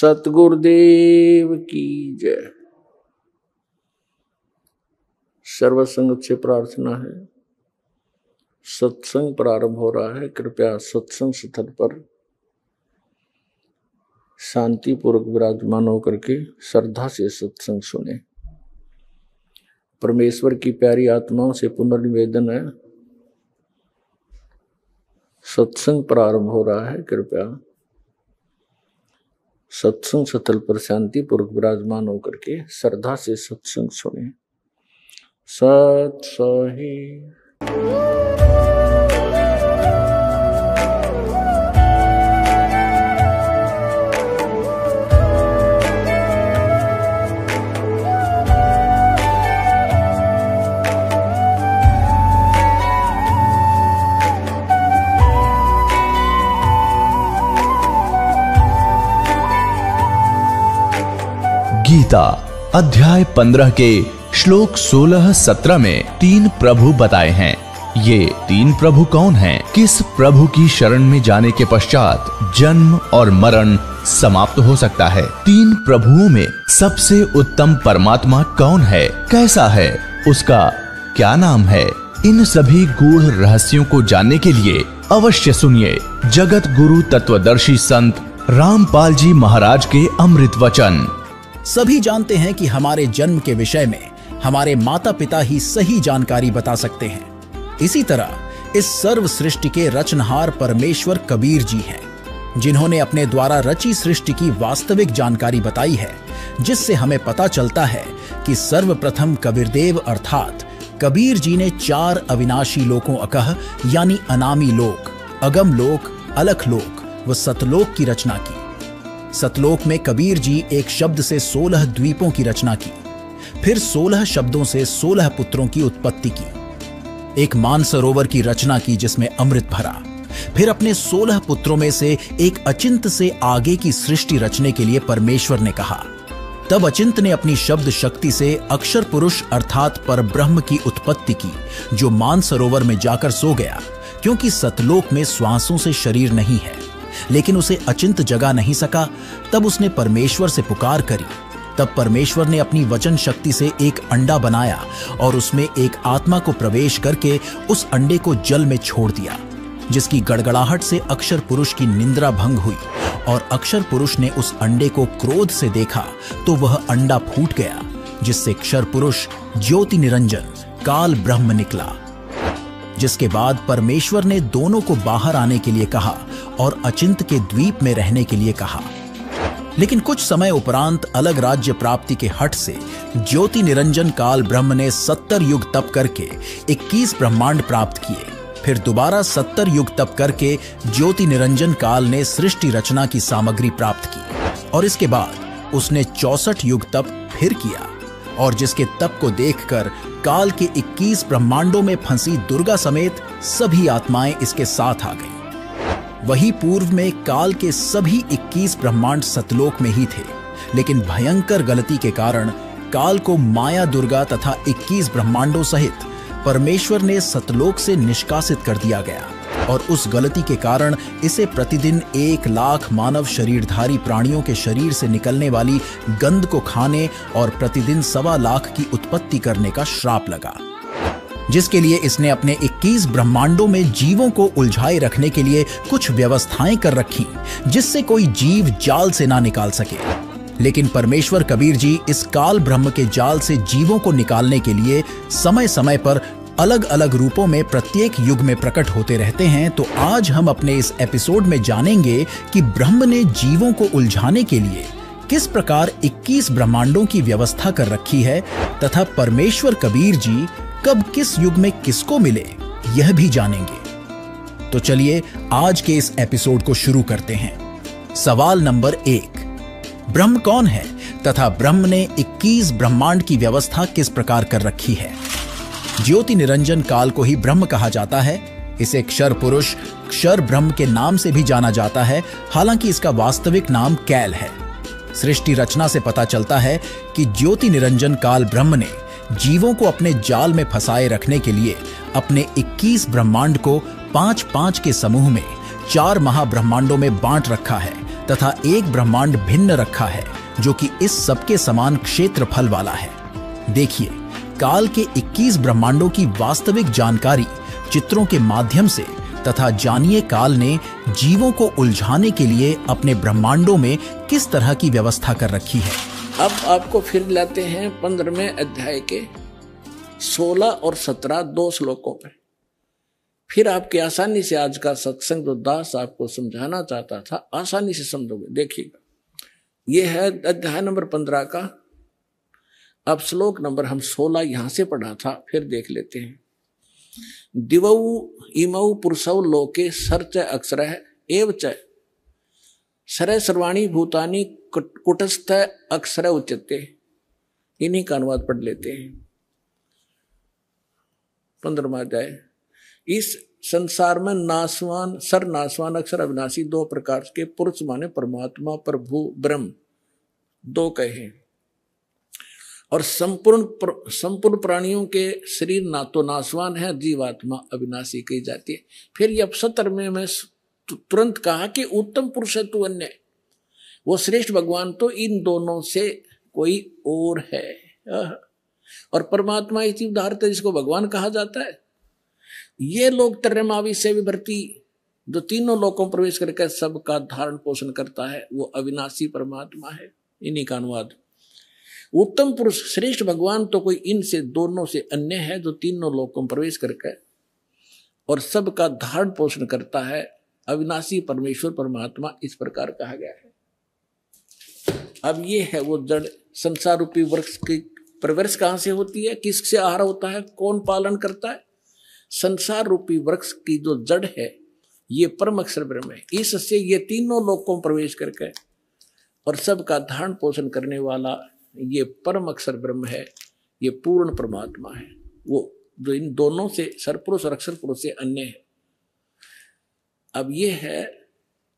सतगुरुदेव की जय। सर्वसंग से प्रार्थना है, सत्संग प्रारंभ हो रहा है। कृपया सत्संग स्थल पर शांतिपूर्वक विराजमान होकर के श्रद्धा से सत्संग सुने। परमेश्वर की प्यारी आत्माओं से पुनर्निवेदन है, सत्संग प्रारंभ हो रहा है। कृपया सत्संग स्थल पर शांतिपूर्वक विराजमान होकर के श्रद्धा से सत्संग सुने। सत सही गीता अध्याय 15 के श्लोक 16-17 में 3 प्रभु बताए हैं। ये 3 प्रभु कौन हैं? किस प्रभु की शरण में जाने के पश्चात जन्म और मरण समाप्त हो सकता है? 3 प्रभुओं में सबसे उत्तम परमात्मा कौन है? कैसा है? उसका क्या नाम है? इन सभी गूढ़ रहस्यों को जानने के लिए अवश्य सुनिए जगत गुरु तत्वदर्शी संत रामपाल जी महाराज के अमृत वचन। सभी जानते हैं कि हमारे जन्म के विषय में हमारे माता पिता ही सही जानकारी बता सकते हैं। इसी तरह इस सर्व सृष्टि के रचनहार परमेश्वर कबीर जी हैं, जिन्होंने अपने द्वारा रची सृष्टि की वास्तविक जानकारी बताई है, जिससे हमें पता चलता है कि सर्वप्रथम कबीरदेव अर्थात कबीर जी ने 4 अविनाशी लोकों अकह यानी अनामी लोक, अगम लोक, अलख लोक व सतलोक की रचना की। सतलोक में कबीर जी एक शब्द से 16 द्वीपों की रचना की, फिर 16 शब्दों से 16 पुत्रों की उत्पत्ति की। एक मानसरोवर की रचना की जिसमें अमृत भरा। फिर अपने 16 पुत्रों में से एक अचिंत से आगे की सृष्टि रचने के लिए परमेश्वर ने कहा। तब अचिंत ने अपनी शब्द शक्ति से अक्षर पुरुष अर्थात परब्रह्म की उत्पत्ति की, जो मानसरोवर में जाकर सो गया, क्योंकि सतलोक में श्वासों से शरीर नहीं है। लेकिन उसे अचिंत जगा नहीं सका। तब उसने परमेश्वर से पुकार करी। तब परमेश्वर ने अपनी वचन शक्ति से एक अंडा बनाया और उसमें एक आत्मा को प्रवेश करके उस अंडे को जल में छोड़ दिया, जिसकी गड़गड़ाहट से अक्षर पुरुष की निंद्रा भंग हुई। और अक्षर पुरुष ने उस अंडे को क्रोध से देखा तो वह अंडा फूट गया, जिससे अक्षर पुरुष ज्योति निरंजन काल ब्रह्म निकला। जिसके बाद परमेश्वर ने दोनों को बाहर आने के लिए कहा और अचिंत के द्वीप में रहने के लिए कहा। लेकिन कुछ समय उपरांत अलग राज्य प्राप्ति के हठ से ज्योति निरंजन काल ब्रह्म ने 70 युग तप करके 21 ब्रह्मांड प्राप्त किए। फिर दोबारा 70 युग तप करके ज्योति निरंजन काल ने सृष्टि रचना की सामग्री प्राप्त की। और इसके बाद उसने 64 युग तप फिर किया, और जिसके तप को देखकर काल के 21 ब्रह्मांडों में फंसी दुर्गा समेत सभी आत्माएं इसके साथ आ गईं। वही पूर्व में काल के सभी 21 ब्रह्मांड सतलोक में ही थे, लेकिन भयंकर गलती के कारण काल को माया दुर्गा तथा 21 ब्रह्मांडों सहित परमेश्वर ने सतलोक से निष्कासित कर दिया गया। और उस गलती के कारण इसे प्रतिदिन 1 लाख मानव शरीरधारी प्राणियों के शरीर से निकलने वाली गंध को खाने और प्रतिदिन 1.25 लाख की उत्पत्ति करने का श्राप लगा, जिसके लिए इसने अपने 21 ब्रह्मांडों में जीवों को उलझाए रखने के लिए कुछ व्यवस्थाएं कर रखी, जिससे कोई जीव जाल से ना निकाल सके। लेकिन परमेश्वर कबीर जी इस काल ब्रह्म के जाल से जीवों को निकालने के लिए समय समय पर अलग अलग रूपों में प्रत्येक युग में प्रकट होते रहते हैं। तो आज हम अपने इस एपिसोड में जानेंगे कि ब्रह्म ने जीवों को उलझाने के लिए किस प्रकार 21 ब्रह्मांडों की व्यवस्था कर रखी है, तथा परमेश्वर कबीर जी कब किस युग में किसको मिले, यह भी जानेंगे। तो चलिए आज के इस एपिसोड को शुरू करते हैं। सवाल नंबर 1, ब्रह्म कौन है तथा ब्रह्म ने 21 ब्रह्मांड की व्यवस्था किस प्रकार कर रखी है? ज्योति निरंजन काल को ही ब्रह्म कहा जाता है। इसे क्षर पुरुष, क्षर ब्रह्म के नाम से भी जाना जाता है, हालांकि इसका वास्तविक नाम कैल है। सृष्टि रचना से पता चलता है कि ज्योति निरंजन काल ब्रह्म ने जीवों को अपने जाल में फंसाए रखने के लिए अपने 21 ब्रह्मांड को 5-5 के समूह में 4 महाब्रह्मांडों में बांट रखा है, तथा एक ब्रह्मांड भिन्न रखा है जो कि इस सबके समान क्षेत्रफल वाला है। देखिए, काल के 21 ब्रह्मांडों की वास्तविक जानकारी चित्रों के माध्यम से तथा जानिए काल ने जीवों को उलझाने के लिए अपने ब्रह्मांडों में किस तरह की व्यवस्था कर रखी है। अब आपको फिर लाते हैं 15वें अध्याय के 16 और 17 2 श्लोकों पर। फिर आपके आसानी से आज का सत्संग जो दास आपको समझाना चाहता था आसानी से समझोगे। देखिएगा, यह है अध्याय नंबर 15 का। अब श्लोक नंबर हम 16 यहां से पढ़ा था, फिर देख लेते हैं। दिवौ इमौ पुरुषौ लोके सर्च अक्षरः एव च सर सर्वाणी भूतानि कुटस्थ अक्षर उच्यते। इन्हीं का अनुवाद पढ़ लेते हैं। 15वां अध्याय। इस संसार में नासवान नासवान अक्षर अविनाशी 2 प्रकार के पुरुष माने परमात्मा, प्रभु, ब्रह्म 2 कहे। और संपूर्ण प्राणियों के शरीर ना तो नासवान है, जीवात्मा अविनाशी कही जाती है। फिर ये 17 में मैं तुरंत कहा कि उत्तम पुरुष है तू अन्य, वो श्रेष्ठ भगवान तो इन दोनों से कोई और है। और परमात्मा इसी उदाहरण जिसको भगवान कहा जाता है। ये लोग त्रयमावी से विभर्ती जो तीनों लोकों में प्रवेश करके सबका धारण पोषण करता है, वो अविनाशी परमात्मा है। इन्हीं का अनुवाद। उत्तम पुरुष श्रेष्ठ भगवान तो कोई इनसे दोनों से अन्य है जो तीनों लोकों में प्रवेश करके और सबका धारण पोषण करता है। अविनाशी परमेश्वर परमात्मा इस प्रकार कहा गया है। अब ये है वो जड़ संसार रूपी वृक्ष की परवरिश कहां से होती है, किससे आहार होता है, कौन पालन करता है। संसार रूपी वृक्ष की जो जड़ है ये परम अक्षर ब्रह्म है। इससे ये तीनों लोकों में प्रवेश करके और सबका धारण पोषण करने वाला ये परम अक्षर ब्रह्म है, ये पूर्ण परमात्मा है, वो जो इन दोनों से सरपुरुष और अक्षर पुरुष से अन्य है। अब ये है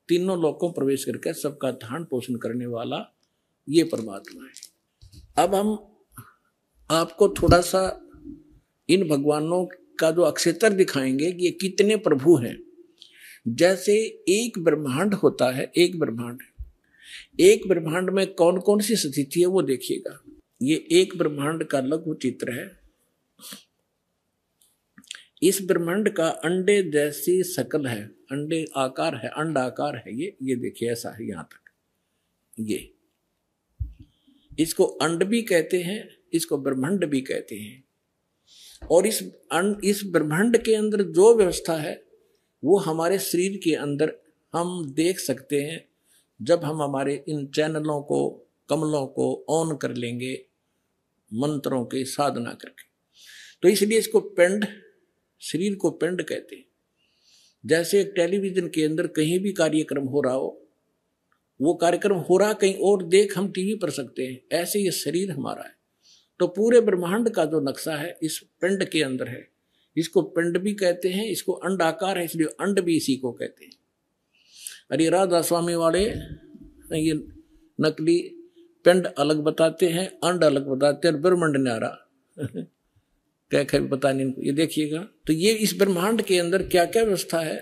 तीनों लोकों में प्रवेश करके सबका धारण पोषण करने वाला ये परमात्मा है। अब हम आपको थोड़ा सा इन भगवानों का जो अक्षेत्र दिखाएंगे कि ये कितने प्रभु हैं। जैसे एक ब्रह्मांड होता है, एक ब्रह्मांड में कौन कौन सी स्थिति है वो देखिएगा। ये एक ब्रह्मांड का लघु चित्र है। इस ब्रह्मांड का अंडे जैसी शकल है, अंडे आकार है, अंड आकार है। ये देखिए ऐसा है यहां तक। ये इसको अंड भी कहते हैं, इसको ब्रह्मांड भी कहते हैं। और इस ब्रह्मांड के अंदर जो व्यवस्था है वो हमारे शरीर के अंदर हम देख सकते हैं जब हम हमारे इन चैनलों को, कमलों को ऑन कर लेंगे मंत्रों की साधना करके। तो इसलिए इसको पिंड, शरीर को पिंड कहते हैं। जैसे एक टेलीविजन के अंदर कहीं भी कार्यक्रम हो रहा हो, वो कार्यक्रम हो रहा कहीं और देख हम टीवी पर सकते हैं, ऐसे ये शरीर हमारा है। तो पूरे ब्रह्मांड का जो नक्शा है इस पिंड के अंदर है। इसको पिंड भी कहते हैं, इसको अंड आकार है इसलिए अंड भी इसी को कहते हैं। अरे राधा स्वामी वाले ये नकली पिंड अलग बताते हैं, अंड अलग बताते हैं, ब्रह्मांड न्यारा क्या पता नहीं इनको। ये देखिएगा तो ये इस ब्रह्मांड के अंदर क्या क्या व्यवस्था है।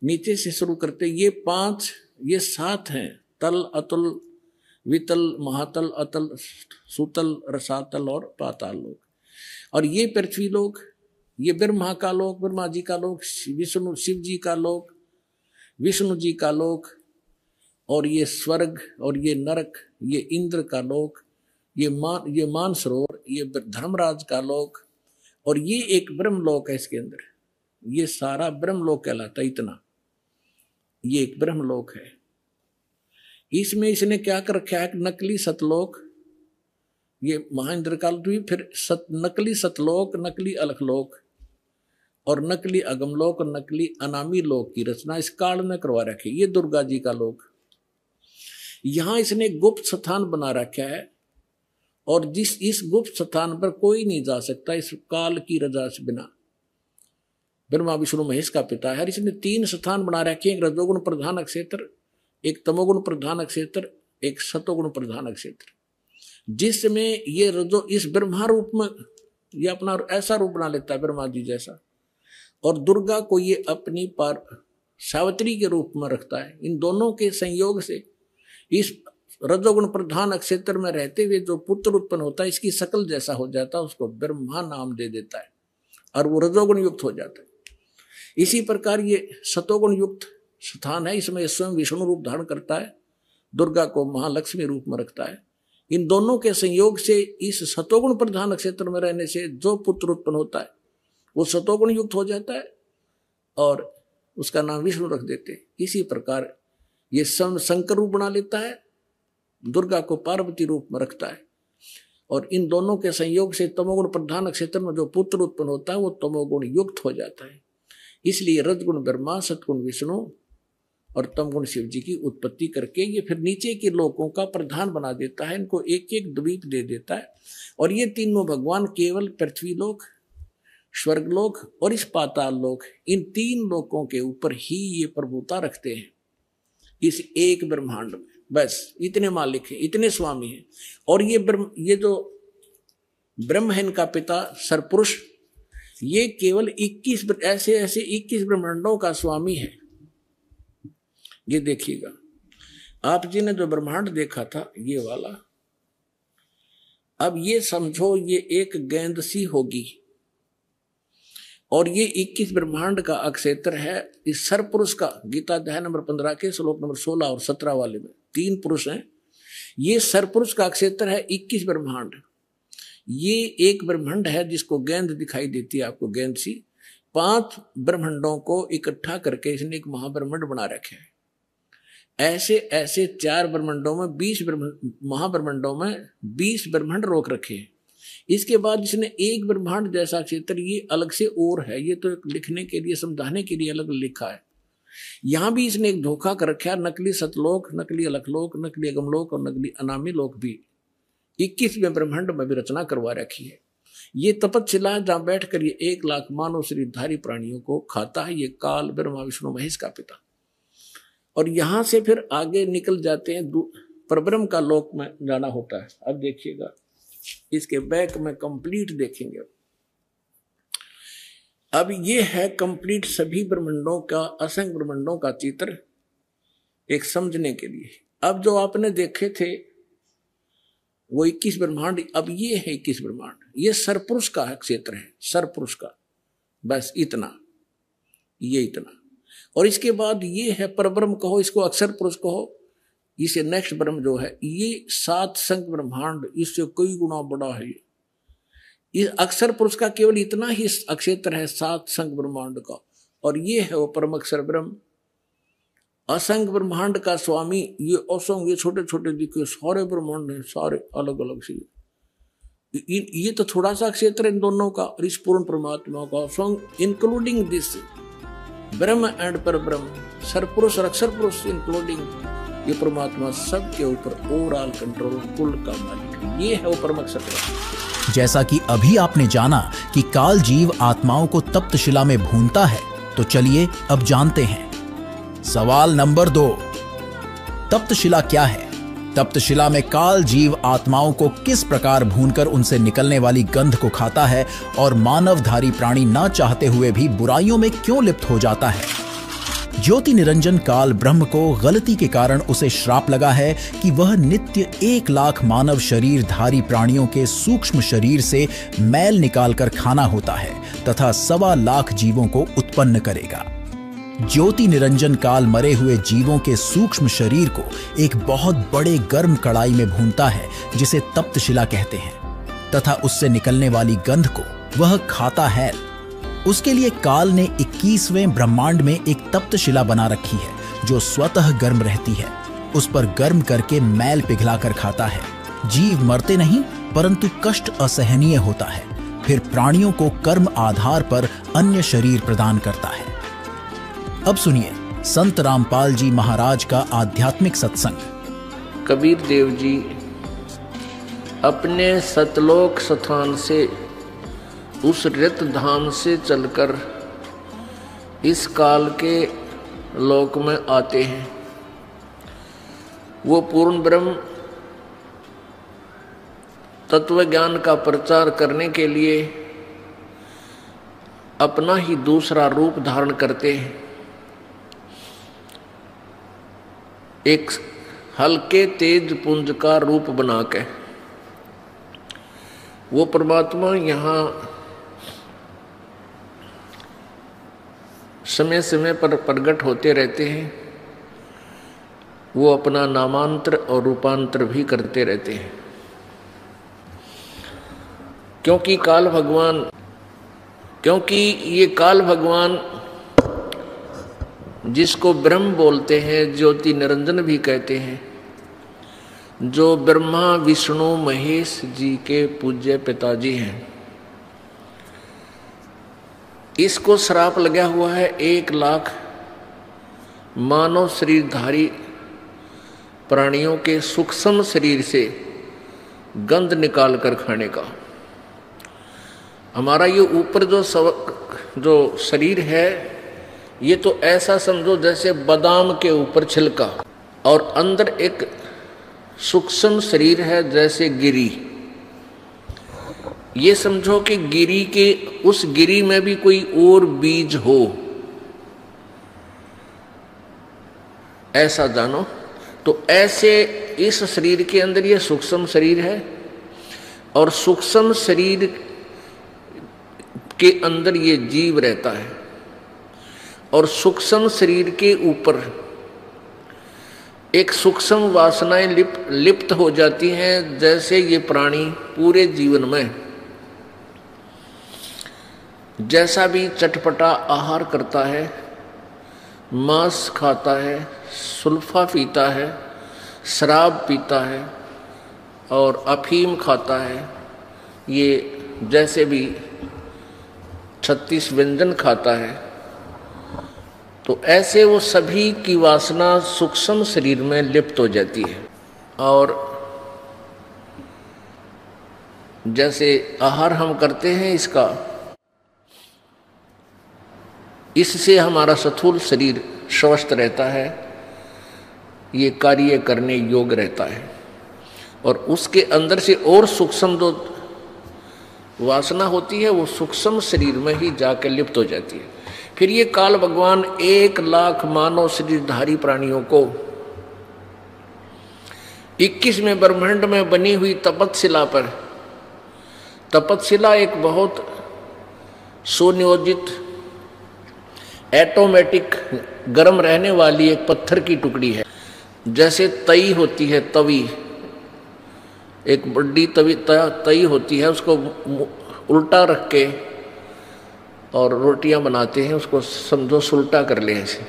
नीचे से शुरू करते, ये 7 हैं। तल, अतुल, वितल, महातल, अतल, सुतल, रसातल और पाताल लोक। और ये पृथ्वी लोक, ये ब्रह्मा का लोक, ब्रह्मा जी का लोक, विष्णु शिव जी का लोक, विष्णु जी का लोक, और ये स्वर्ग, और ये नरक, ये इंद्र का लोक, ये मानसरोवर, ये धर्मराज का लोक, और ये एक ब्रह्म लोक है इसके अंदर। ये सारा ब्रह्म लोक कहलाता है। इतना ये एक ब्रह्म लोक है। इसमें इसने क्या कर रखा है, नकली सतलोक, ये महाइंद्र काल द्वीप, फिर नकली सतलोक, नकली अलखलोक और नकली अगमलोक और नकली अनामी लोक की रचना इस काल में करवा रखी। ये दुर्गा जी का लोक। यहां इसने गुप्त स्थान बना रखा है और इस गुप्त स्थान पर कोई नहीं जा सकता इस काल की रजा से बिना। ब्रह्मा विष्णु महेश का पिता है। इसने 3 स्थान बना रखे हैं, एक रजोगुण प्रधान क्षेत्र, एक तमोगुण प्रधान क्षेत्र, एक सतोगुण प्रधान क्षेत्र, जिसमें ये रजो इस ब्रह्मा रूप में ये अपना ऐसा रूप बना लेता है ब्रह्मा जी जैसा। और दुर्गा को ये अपनी सावित्री के रूप में रखता है। इन दोनों के संयोग से इस रजोगुण प्रधान क्षेत्र में रहते हुए जो पुत्र उत्पन्न होता है इसकी शकल जैसा हो जाता है, उसको ब्रह्मा नाम दे देता है और वो रजोगुण युक्त हो जाता है। इसी प्रकार ये सतोगुण युक्त स्थान है, इसमें स्वयं विष्णु रूप धारण करता है, दुर्गा को महालक्ष्मी रूप में रखता है। इन दोनों के संयोग से इस सतोगुण प्रधान क्षेत्र में रहने से जो पुत्र उत्पन्न होता है वो सतोगुण युक्त हो जाता है और उसका नाम विष्णु रख देते हैं। इसी प्रकार ये शंकर रूप बना लेता है, दुर्गा को पार्वती रूप में रखता है और इन दोनों के संयोग से तमोगुण प्रधान क्षेत्र में जो पुत्र उत्पन्न होता है वो तमोगुण युक्त हो जाता है। इसलिए रजगुण ब्रह्मा, सतगुण विष्णु और तमगुण शिव जी की उत्पत्ति करके ये फिर नीचे के लोकों का प्रधान बना देता है, इनको एक एक द्वीप दे देता है और ये तीनों भगवान केवल पृथ्वी लोक, स्वर्गलोक और इस पाताल लोक, इन तीन लोकों के ऊपर ही ये प्रभुता रखते हैं इस एक ब्रह्मांड में। बस इतने मालिक हैं, इतने स्वामी हैं। और ये जो ब्रह्म है इनका पिता सरपुरुष, ये केवल 21 ऐसे 21 ब्रह्मांडों का स्वामी है। ये देखिएगा, आप जी ने जो ब्रह्मांड देखा था ये वाला, अब ये समझो ये एक गेंद सी होगी और ये 21 ब्रह्मांड का अक्षेत्र है। इस सरपुरुष का गीता अध्याय नंबर 15 के श्लोक नंबर 16 और 17 वाले में 3 पुरुष हैं। ये सरपुरुष का क्षेत्र है 21 ब्रह्मांड। ये एक ब्रह्मांड है जिसको गेंद दिखाई देती है आपको, गेंद सी। 5 ब्रह्मांडों को इकट्ठा करके इसने एक महाब्रह्मांड बना रखे है। ऐसे 4 ब्रह्मांडों में 20 महाब्रह्मांडों में 20 ब्रह्मांड रोक रखे हैं। इसके बाद इसने एक ब्रह्मांड जैसा क्षेत्र ये अलग से और है, ये तो लिखने के लिए समझाने के लिए अलग लिखा है। यहां भी इसने एक धोखा कर रखा है, नकली सतलोक, नकली अलखलोक, नकली अगमलोक और नकली अनामी लोक भी 21वें ब्रह्मांड में भी रचना करवा रखी है। ये तपस्शिला जहां बैठकर ये 1 लाख मानव शरीरधारी प्राणियों को खाता है। ये काल ब्रह्मा विष्णु महेश का पिता। और यहां से फिर आगे निकल जाते हैं, परब्रह्म का लोक में जाना होता है। अब देखिएगा, इसके बैक में कंप्लीट देखेंगे। अब ये है कंप्लीट सभी ब्रह्मांडों का, असंख्य ब्रह्मांडों का चित्र एक समझने के लिए। अब जो आपने देखे थे वो 21 ब्रह्मांड, अब ये है 21 ब्रह्मांड। ये सरपुरुष का क्षेत्र है, सरपुरुष का, बस इतना, ये इतना। और इसके बाद ये है परब्रह्म कहो, इसको अक्षर पुरुष कहो। इसे नेक्स्ट ब्रह्म जो है ये 7 संख्य ब्रह्मांड, इससे कई गुना बड़ा है। ये अक्षर पुरुष का केवल इतना ही अक्षेत्र है 7 संख्य ब्रह्मांड का। और ये है वो परम अक्षर ब्रह्म, असंख्य ब्रह्मांड का स्वामी। ये असंख्य, ये छोटे छोटे दिखे सारे ब्रह्मांड हैं, सारे अलग अलग से। ये तो थोड़ा सा क्षेत्र इन दोनों का और इस पूर्ण परमात्मा का, असंख्य इंक्लूडिंग दिस ब्रह्म एंड पर ब्रह्म, सरपुरुष और अक्षर पुरुष इंक्लूडिंग ये परमात्मा सबके ऊपर ओवरऑल कंट्रोल, कुल का मालिक। ये है वो परम अक्षर ब्रह्म। जैसा कि अभी आपने जाना कि काल जीव आत्माओं को तप्त शिला में भूनता है, तो चलिए अब जानते हैं। सवाल नंबर 2, तप्त शिला क्या है? तप्त शिला में काल जीव आत्माओं को किस प्रकार भूनकर उनसे निकलने वाली गंध को खाता है और मानवधारी प्राणी ना चाहते हुए भी बुराइयों में क्यों लिप्त हो जाता है? ज्योति निरंजन काल ब्रह्म को गलती के कारण उसे श्राप लगा है कि वह नित्य 1 लाख मानव शरीरधारी प्राणियों के सूक्ष्म शरीर से मैल निकालकर खाना होता है तथा 1.25 लाख जीवों को उत्पन्न करेगा। ज्योति निरंजन काल मरे हुए जीवों के सूक्ष्म शरीर को एक बहुत बड़े गर्म कड़ाई में भूनता है जिसे तप्त शिला कहते हैं, तथा उससे निकलने वाली गंध को वह खाता है। उसके लिए काल ने 21वें ब्रह्मांड में एक तप्त शिला बना रखी है जो स्वतः गर्म रहती है। उस पर गर्म करके मैल पिघलाकर खाता है। जीव मरते नहीं परंतु कष्ट असहनीय होता है। फिर प्राणियों को कर्म आधार पर अन्य शरीर प्रदान करता है। अब सुनिए संत रामपाल जी महाराज का आध्यात्मिक सत्संग। कबीर देव जी अपने सतलोक स्थान से, उस रित धाम से चलकर इस काल के लोक में आते हैं। वो पूर्ण ब्रह्म तत्व ज्ञान का प्रचार करने के लिए अपना ही दूसरा रूप धारण करते हैं। एक हल्के तेज पुंज का रूप बना के वो परमात्मा यहाँ समय समय पर प्रकट होते रहते हैं। वो अपना नामांतर और रूपांतर भी करते रहते हैं, क्योंकि ये काल भगवान जिसको ब्रह्म बोलते हैं, ज्योति निरंजन भी कहते हैं, जो ब्रह्मा विष्णु महेश जी के पूज्य पिताजी हैं, इसको श्राप लगा हुआ है 1 लाख मानव शरीरधारी प्राणियों के सूक्ष्म शरीर से गंध निकाल कर खाने का। हमारा ये ऊपर जो शरीर है, ये तो ऐसा समझो जैसे बादाम के ऊपर छिलका, और अंदर एक सूक्ष्म शरीर है जैसे गिरी। ये समझो कि गिरी के उस गिरी में भी कोई और बीज हो, ऐसा जानो। तो ऐसे इस शरीर के अंदर ये सूक्ष्म शरीर है, और सूक्ष्म शरीर के अंदर ये जीव रहता है, और सूक्ष्म शरीर के ऊपर एक सूक्ष्म वासनाएं लिप्त हो जाती हैं। जैसे ये प्राणी पूरे जीवन में जैसा भी चटपटा आहार करता है, मांस खाता है, सुल्फा पीता है, शराब पीता है और अफीम खाता है, ये जैसे भी 36 व्यंजन खाता है, तो ऐसे वो सभी की वासना सूक्ष्म शरीर में लिप्त हो जाती है। और जैसे आहार हम करते हैं इसका, इससे हमारा स्थूल शरीर स्वस्थ रहता है, ये कार्य करने योग्य रहता है, और उसके अंदर से और सूक्ष्म जो वासना होती है वो सूक्ष्म शरीर में ही जाकर लिप्त हो जाती है। फिर ये काल भगवान 1 लाख मानव शरीरधारी प्राणियों को 21वें ब्रह्मांड में बनी हुई तपतशिला पर, तपतशिला एक बहुत सुनियोजित ऑटोमेटिक गर्म रहने वाली एक पत्थर की टुकड़ी है। जैसे तई होती है, तवी, एक बड़ी तई होती है, उसको उल्टा रख के और रोटियां बनाते हैं, उसको समझो सुल्टा कर ले ऐसे।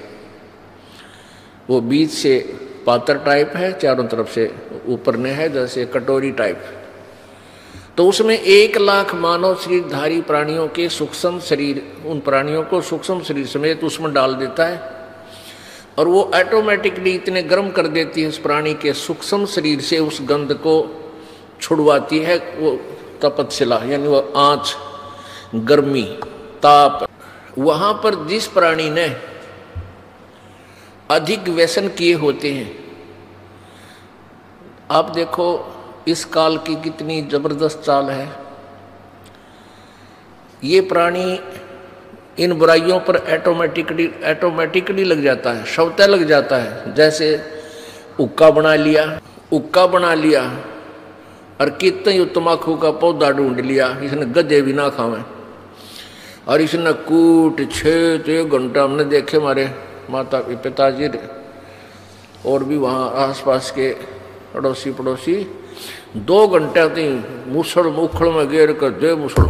वो बीच से पातर टाइप है, चारों तरफ से ऊपर ने है जैसे कटोरी टाइप। तो उसमें 1 लाख मानव शरीरधारी प्राणियों के सूक्ष्म शरीर, उन प्राणियों को सूक्ष्म शरीर समेत उसमें डाल देता है, और वो ऑटोमेटिकली इतने गर्म कर देती है उस प्राणी के सूक्ष्म शरीर से, उस गंध को छुड़वाती है वो तपतशिला, यानी वो आँच, गर्मी, ताप। वहाँ पर जिस प्राणी ने अधिक व्यसन किए होते हैं, आप देखो इस काल की कितनी जबरदस्त चाल है। ये प्राणी इन बुराइयों पर ऑटोमेटिकली लग जाता है, स्वतः लग जाता है। जैसे हुक्का बना लिया और कितने तम्बाकू का पौधा ढूंढ लिया, इसने गधे भी ना खावे, और इसने कूट छेद 1 घंटा हमने देखे हमारे माता पिताजी और भी वहाँ आसपास के अड़ोसी पड़ोसी 2 घंटे तक मुसड़ मुखड़ में घेर कर दे मुसड़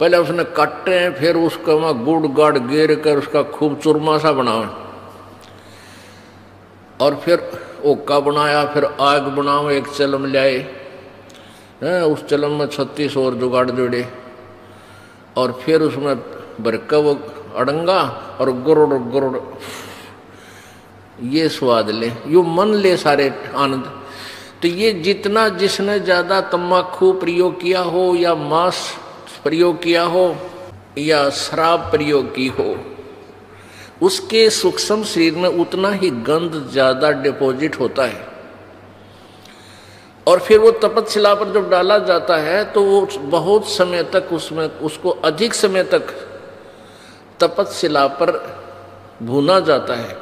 पहले उसने काटे, फिर उसका वहाँ गुड़ गाड़ घेर कर उसका खूब चूरमा सा बनावे, और फिर ओका बनाया, फिर आग बनाओ, एक चलम लाए, उस चलम में 36 और जुगाड़ जोड़े, और फिर उसमें बरका वो अड़ंगा और गुरुड़ गुरुड़, ये स्वाद ले, यो मन ले सारे आनंद। तो ये जितना जिसने ज्यादा तम्बाकू प्रयोग किया हो या मांस प्रयोग किया हो या शराब प्रयोग की हो, उसके सूक्ष्म शरीर में उतना ही गंध ज्यादा डिपॉजिट होता है। और फिर वो तपतशिला पर जब डाला जाता है तो वो बहुत समय तक उसमें उसको अधिक समय तक तपतशिला पर भूना जाता है,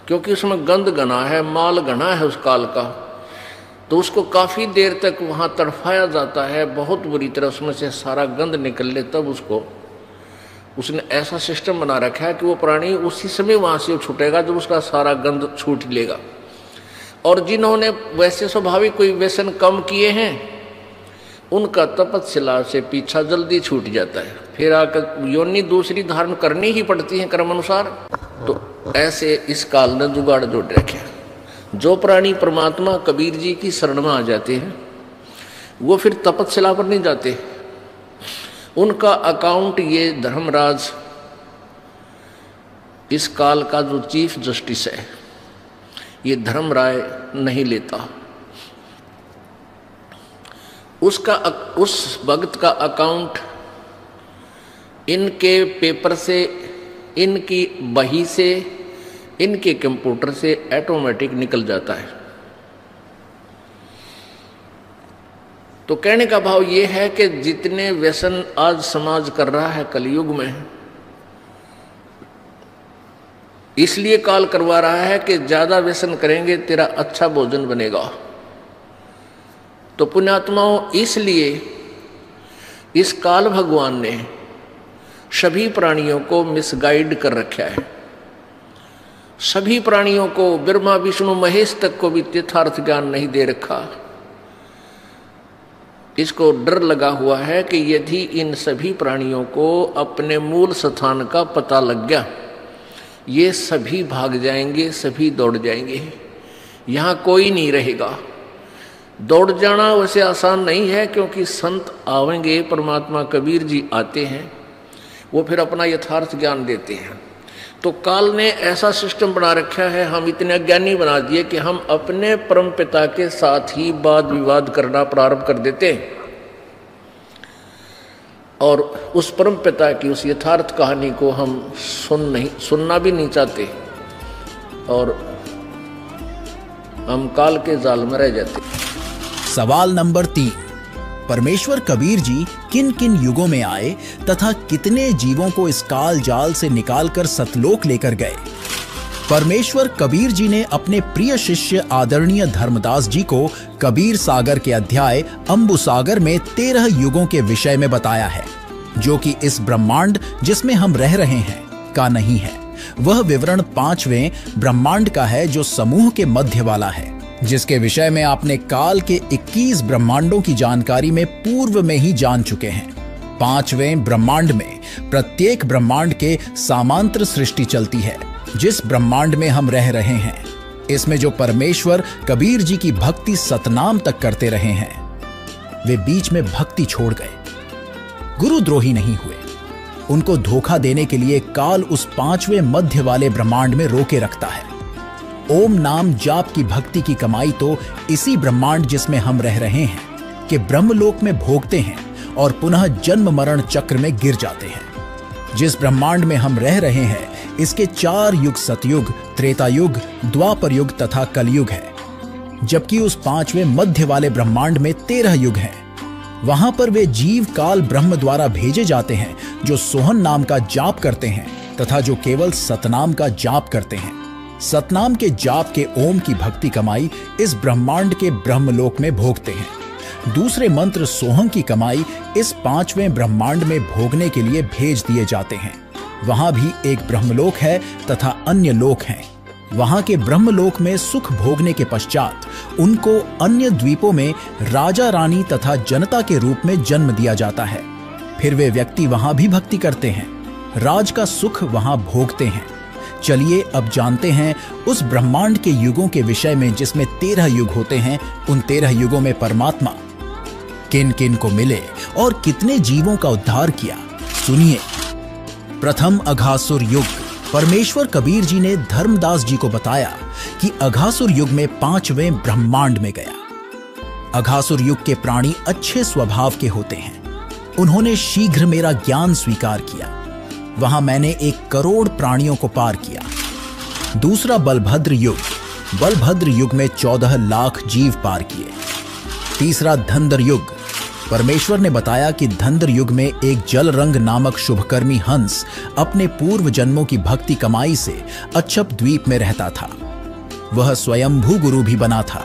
क्योंकि उसमें गंध घना है, माल घना है उस काल का, तो उसको काफ़ी देर तक वहाँ तड़फाया जाता है, बहुत बुरी तरह उसमें से सारा गंध निकल ले, तब उसको उसने ऐसा सिस्टम बना रखा है कि वो प्राणी उसी समय वहाँ से छूटेगा जब उसका सारा गंध छूट लेगा। और जिन्होंने वैसे स्वाभाविक कोई व्यसन कम किए हैं उनका तपस्या से पीछा जल्दी छूट जाता है, फिर आकर योनि दूसरी धारण करनी ही पड़ती है कर्म अनुसार। तो ऐसे इस काल ने जुगाड़ जोड़ रखे। जो प्राणी परमात्मा कबीर जी की शरण में आ जाते हैं वो फिर तपस्या पर नहीं जाते, उनका अकाउंट ये धर्मराज इस काल का जो चीफ जस्टिस है ये धर्मराय नहीं लेता। उसका उस भक्त का अकाउंट इनके पेपर से, इनकी बही से, इनके कंप्यूटर से ऑटोमेटिक निकल जाता है। तो कहने का भाव ये है कि जितने व्यसन आज समाज कर रहा है कलयुग में, इसलिए काल करवा रहा है कि ज्यादा व्यसन करेंगे तेरा अच्छा भोजन बनेगा। तो पुण्यात्माओं, इसलिए इस काल भगवान ने सभी प्राणियों को मिसगाइड कर रखा है। सभी प्राणियों को, ब्रह्मा विष्णु महेश तक को भी यथार्थ ज्ञान नहीं दे रखा। इसको डर लगा हुआ है कि यदि इन सभी प्राणियों को अपने मूल स्थान का पता लग गया, ये सभी भाग जाएंगे, सभी दौड़ जाएंगे, यहाँ कोई नहीं रहेगा। दौड़ जाना वैसे आसान नहीं है, क्योंकि संत आवेंगे, परमात्मा कबीर जी आते हैं, वो फिर अपना यथार्थ ज्ञान देते हैं। तो काल ने ऐसा सिस्टम बना रखा है, हम इतने अज्ञानी बना दिए कि हम अपने परम पिता के साथ ही वाद विवाद करना प्रारंभ कर देते हैं और उस परम पिता की उस यथार्थ कहानी को हम सुनना भी नहीं चाहते और हम काल के जाल में रह जाते। सवाल नंबर 3, परमेश्वर कबीर जी किन किन युगों में आए तथा कितने जीवों को इस काल जाल से निकालकर सतलोक लेकर गए? परमेश्वर कबीर जी ने अपने प्रिय शिष्य आदरणीय धर्मदास जी को कबीर सागर के अध्याय अंबु सागर में 13 युगों के विषय में बताया है, जो कि इस ब्रह्मांड जिसमें हम रह रहे हैं का नहीं है। वह विवरण 5वें ब्रह्मांड का है, जो समूह के मध्य वाला है, जिसके विषय में आपने काल के 21 ब्रह्मांडों की जानकारी में पूर्व में ही जान चुके हैं। 5वें ब्रह्मांड में प्रत्येक ब्रह्मांड के समांतर सृष्टि चलती है, जिस ब्रह्मांड में हम रह रहे हैं। इसमें जो परमेश्वर कबीर जी की भक्ति सतनाम तक करते रहे हैं, वे बीच में भक्ति छोड़ गए, गुरुद्रोही नहीं हुए। उनको धोखा देने के लिए काल उस 5वें मध्य वाले ब्रह्मांड में रोके रखता है। ओम नाम जाप की भक्ति की कमाई तो इसी ब्रह्मांड जिसमें हम रह रहे हैं कि ब्रह्मलोक में भोगते हैं और पुनः जन्म मरण चक्र में गिर जाते हैं। जिस ब्रह्मांड में हम रह रहे हैं, इसके 4 युग सतयुग, त्रेता युग, द्वापर युग तथा कलयुग है, जबकि उस 5वें मध्य वाले ब्रह्मांड में 13 युग हैं। वहां पर वे जीव काल ब्रह्म द्वारा भेजे जाते हैं, जो सोहन नाम का जाप करते हैं तथा जो केवल सतनाम का जाप करते हैं। सतनाम के जाप के ओम की भक्ति कमाई इस ब्रह्मांड के ब्रह्मलोक में भोगते हैं। दूसरे मंत्र सोहम की कमाई इस 5वें ब्रह्मांड में भोगने के लिए भेज दिए जाते हैं। वहां भी एक ब्रह्मलोक है तथा अन्य लोक हैं। वहां के ब्रह्मलोक में सुख भोगने के पश्चात उनको अन्य द्वीपों में राजा रानी तथा जनता के रूप में जन्म दिया जाता है। फिर वे व्यक्ति वहां भी भक्ति करते हैं, राज का सुख वहां भोगते हैं। चलिए अब जानते हैं उस ब्रह्मांड के युगों के विषय में, जिसमें 13 युग होते हैं। उन 13 युगों में परमात्मा किन किन को मिले और कितने जीवों का उद्धार किया, सुनिए। प्रथम अघासुर युग। परमेश्वर कबीर जी ने धर्मदास जी को बताया कि अघासुर युग में 5वें ब्रह्मांड में गया। अघासुर युग के प्राणी अच्छे स्वभाव के होते हैं। उन्होंने शीघ्र मेरा ज्ञान स्वीकार किया। वहां मैंने 1 करोड़ प्राणियों को पार किया। दूसरा बलभद्र युग। बलभद्र युग में 14 लाख जीव पार किए। तीसरा धंधर युग। परमेश्वर ने बताया कि धंध्र युग में एक जलरंग नामक शुभकर्मी हंस अपने पूर्व जन्मों की भक्ति कमाई से अच्छप द्वीप में रहता था। वह स्वयंभू गुरु भी बना था।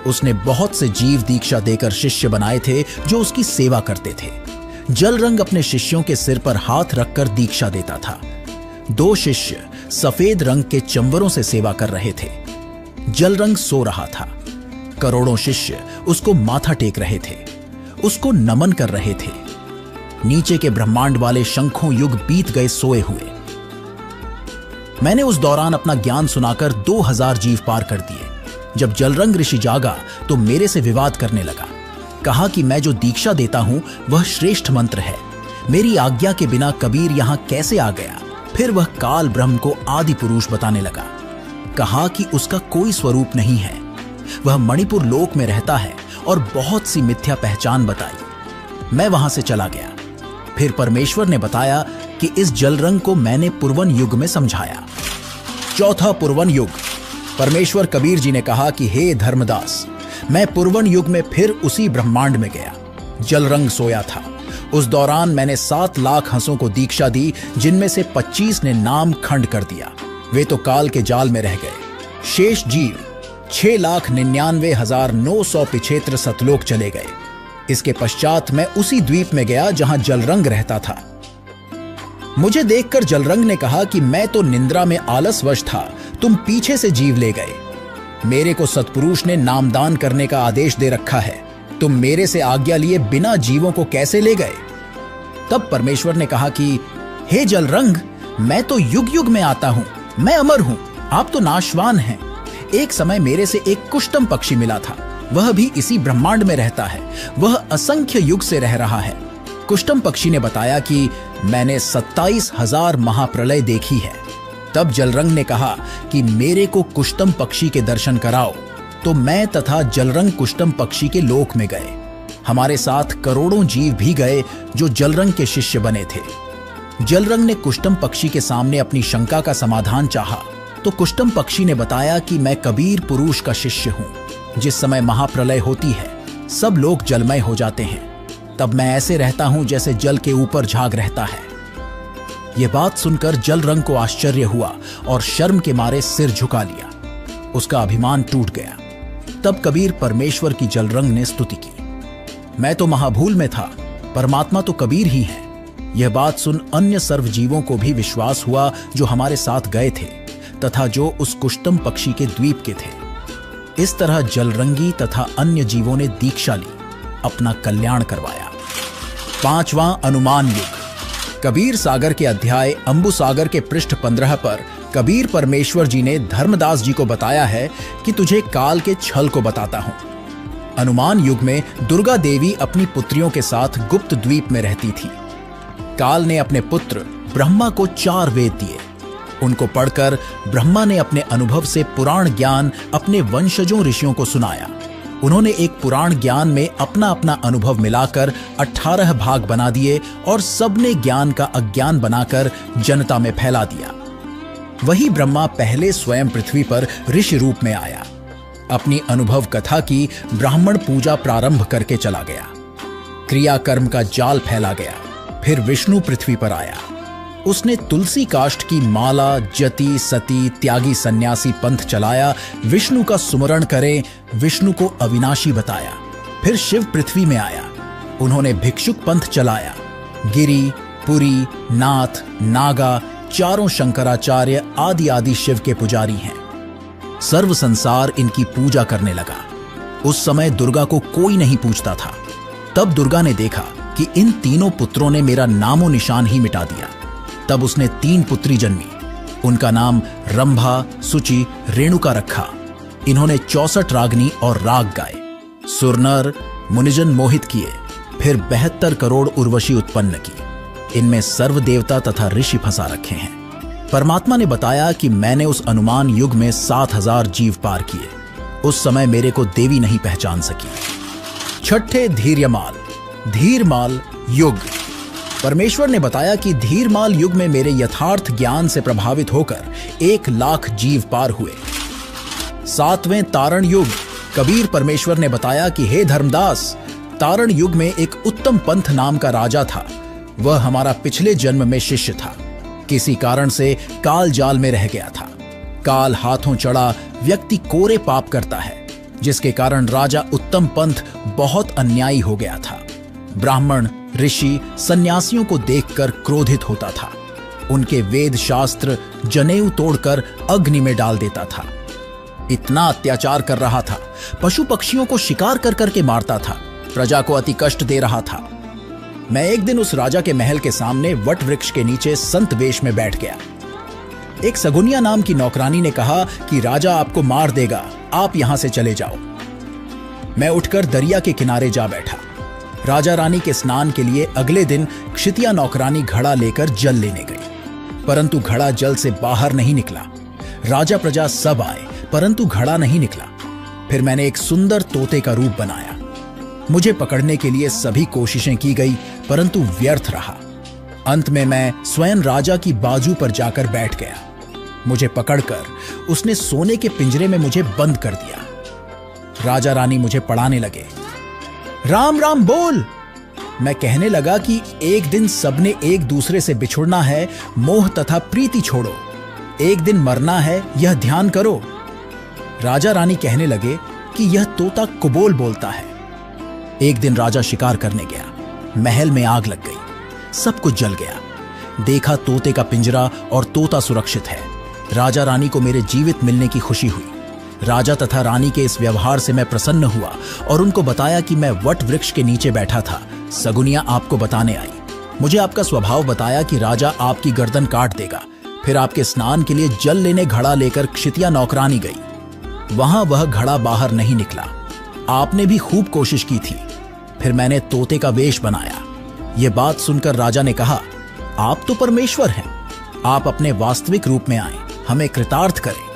उसने बहुत से जीव दीक्षा देकर शिष्य बनाए थे जो उसकी सेवा करते थे। जलरंग अपने शिष्यों के सिर पर हाथ रखकर दीक्षा देता था। 2 शिष्य सफेद रंग के चंवरों से सेवा कर रहे थे। जलरंग सो रहा था। करोड़ों शिष्य उसको माथा टेक रहे थे, उसको नमन कर रहे थे। नीचे के ब्रह्मांड वाले शंखों युग बीत गए सोए हुए। मैंने उस दौरान अपना ज्ञान सुनाकर 2000 जीव पार कर दिए। जब जलरंग ऋषि जागा तो मेरे से विवाद करने लगा। कहा कि मैं जो दीक्षा देता हूं वह श्रेष्ठ मंत्र है। मेरी आज्ञा के बिना कबीर यहां कैसे आ गया? फिर वह काल ब्रह्म को आदि पुरुष बताने लगा। कहा कि उसका कोई स्वरूप नहीं है, वह मणिपुर लोक में रहता है और बहुत सी मिथ्या पहचान बताई। मैं वहां से चला गया। फिर परमेश्वर ने बताया कि इस जलरंग को मैंने पुरवन युग में समझाया। चौथा पुरवन युग। परमेश्वर कबीर जी ने कहा कि हे धर्मदास, मैं पुरवन युग में फिर उसी ब्रह्मांड में गया। जलरंग सोया था। उस दौरान मैंने 7 लाख हंसों को दीक्षा दी, जिनमें से 25 ने नाम खंड कर दिया। वे तो काल के जाल में रह गए। शेष जीव 6,99,900 पिछेत्र सतलोक चले गए। इसके पश्चात मैं उसी द्वीप में गया जहां जलरंग रहता था। मुझे देखकर जलरंग ने कहा कि मैं तो निंद्रा में आलसवश था, तुम पीछे से जीव ले गए। मेरे को सत्पुरुष ने नामदान करने का आदेश दे रखा है, तुम मेरे से आज्ञा लिए बिना जीवों को कैसे ले गए? तब परमेश्वर ने कहा कि हे जलरंग, मैं तो युग युग में आता हूं, मैं अमर हूं, आप तो नाशवान हैं। एक समय मेरे से एक कुष्टम पक्षी मिला था, वह भी इसी ब्रह्मांड में रहता है। वह असंख्य युग से रह रहा है। कुष्टम पक्षी ने बताया कि मैंने 27,000 महाप्रलय देखी है। तब जलरंग ने कहा कि मेरे को कुष्टम पक्षी के दर्शन कराओ। तो मैं तथा जलरंग कुष्टम पक्षी के लोक में गए। हमारे साथ करोड़ों जीव भी गए जो जलरंग के शिष्य बने थे। जलरंग ने कुष्टम पक्षी के सामने अपनी शंका का समाधान चाहा तो कुष्टम पक्षी ने बताया कि मैं कबीर पुरुष का शिष्य हूं। जिस समय महाप्रलय होती है सब लोग जलमय हो जाते हैं, तब मैं ऐसे रहता हूं जैसे जल के ऊपर झाग रहता है। यह बात सुनकर जलरंग को आश्चर्य हुआ और शर्म के मारे सिर झुका लिया। उसका अभिमान टूट गया। तब कबीर परमेश्वर की जलरंग ने स्तुति की। मैं तो महाभूल में था, परमात्मा तो कबीर ही है। यह बात सुन अन्य सर्व जीवों को भी विश्वास हुआ जो हमारे साथ गए थे तथा जो उस कुष्टम पक्षी के द्वीप के थे। इस तरह जलरंगी तथा अन्य जीवों ने दीक्षा ली, अपना कल्याण करवाया। 5वां अनुमान युग। कबीर सागर के अध्याय अंबु सागर के पृष्ठ 15 पर कबीर परमेश्वर जी ने धर्मदास जी को बताया है कि तुझे काल के छल को बताता हूं। अनुमान युग में दुर्गा देवी अपनी पुत्रियों के साथ गुप्त द्वीप में रहती थी। काल ने अपने पुत्र ब्रह्मा को 4 वेद दिए। उनको पढ़कर ब्रह्मा ने अपने अनुभव से पुराण ज्ञान अपने वंशजों ऋषियों को सुनाया। उन्होंने एक पुराण ज्ञान में अपना अपना अनुभव मिलाकर 18 भाग बना दिए और सबने ज्ञान का अज्ञान बनाकर जनता में फैला दिया। वही ब्रह्मा पहले स्वयं पृथ्वी पर ऋषि रूप में आया। अपनी अनुभव कथा की ब्राह्मण पूजा प्रारंभ करके चला गया। क्रियाकर्म का जाल फैला गया। फिर विष्णु पृथ्वी पर आया। उसने तुलसी काष्ठ की माला, जति, सती, त्यागी सन्यासी पंथ चलाया। विष्णु का सुमरण करें, विष्णु को अविनाशी बताया। फिर शिव पृथ्वी में आया। उन्होंने भिक्षुक पंथ चलाया। गिरी, पुरी, नाथ, नागा, चारों शंकराचार्य आदि आदि शिव के पुजारी हैं। सर्व संसार इनकी पूजा करने लगा। उस समय दुर्गा को कोई नहीं पूछता था। तब दुर्गा ने देखा कि इन तीनों पुत्रों ने मेरा नामो निशान ही मिटा दिया। तब उसने 3 पुत्री जन्मी। उनका नाम रंभा, सुचि, रेणुका रखा। इन्होंने 64 रागनी और राग गाए। सुरनर मुनिजन मोहित किए। फिर 72 करोड़ उर्वशी उत्पन्न की। इनमें सर्व देवता तथा ऋषि फंसा रखे हैं। परमात्मा ने बताया कि मैंने उस अनुमान युग में 7000 जीव पार किए। उस समय मेरे को देवी नहीं पहचान सकी। 6ठे धीर्यमाल धीरमाल युग। परमेश्वर ने बताया कि धीरमाल युग में मेरे यथार्थ ज्ञान से प्रभावित होकर 1 लाख जीव पार हुए। 7वें तारण युग। कबीर परमेश्वर ने बताया कि हे धर्मदास, तारण युग में एक उत्तम पंथ नाम का राजा था। वह हमारा पिछले जन्म में शिष्य था। किसी कारण से काल जाल में रह गया था। काल हाथों चढ़ा व्यक्ति कोरे पाप करता है, जिसके कारण राजा उत्तम पंथ बहुत अन्यायी हो गया था। ब्राह्मण, ऋषि, सन्यासियों को देखकर क्रोधित होता था। उनके वेद शास्त्र जनेऊ तोड़कर अग्नि में डाल देता था। इतना अत्याचार कर रहा था, पशु पक्षियों को शिकार कर करके मारता था, प्रजा को अति कष्ट दे रहा था। मैं एक दिन उस राजा के महल के सामने वट वृक्ष के नीचे संत वेश में बैठ गया। एक सगुनिया नाम की नौकरानी ने कहा कि राजा आपको मार देगा, आप यहां से चले जाओ। मैं उठकर दरिया के किनारे जा बैठा। राजा रानी के स्नान के लिए अगले दिन क्षितिया नौकरानी घड़ा लेकर जल लेने गई, परंतु घड़ा जल से बाहर नहीं निकला। राजा प्रजा सब आए, परंतु घड़ा नहीं निकला। फिर मैंने एक सुंदर तोते का रूप बनाया। मुझे पकड़ने के लिए सभी कोशिशें की गई, परंतु व्यर्थ रहा। अंत में मैं स्वयं राजा की बाजू पर जाकर बैठ गया। मुझे पकड़कर उसने सोने के पिंजरे में मुझे बंद कर दिया। राजा रानी मुझे पढ़ाने लगे। राम राम बोल। मैं कहने लगा कि एक दिन सबने एक दूसरे से बिछुड़ना है, मोह तथा प्रीति छोड़ो। एक दिन मरना है, यह ध्यान करो। राजा रानी कहने लगे कि यह तोता कुबोल बोलता है। एक दिन राजा शिकार करने गया। महल में आग लग गई, सब कुछ जल गया। देखा तोते का पिंजरा और तोता सुरक्षित है। राजा रानी को मेरे जीवित मिलने की खुशी हुई। राजा तथा रानी के इस व्यवहार से मैं प्रसन्न हुआ और उनको बताया कि मैं वट वृक्ष के नीचे बैठा था। सगुनिया आपको बताने आई। मुझे आपका स्वभाव बताया कि राजा आपकी गर्दन काट देगा। फिर आपके स्नान के लिए जल लेने घड़ा लेकर क्षितिया नौकरानी गई। वहां वह घड़ा बाहर नहीं निकला। आपने भी खूब कोशिश की थी। फिर मैंने तोते का वेश बनाया। यह बात सुनकर राजा ने कहा, आप तो परमेश्वर हैं, आप अपने वास्तविक रूप में आए, हमें कृतार्थ करें।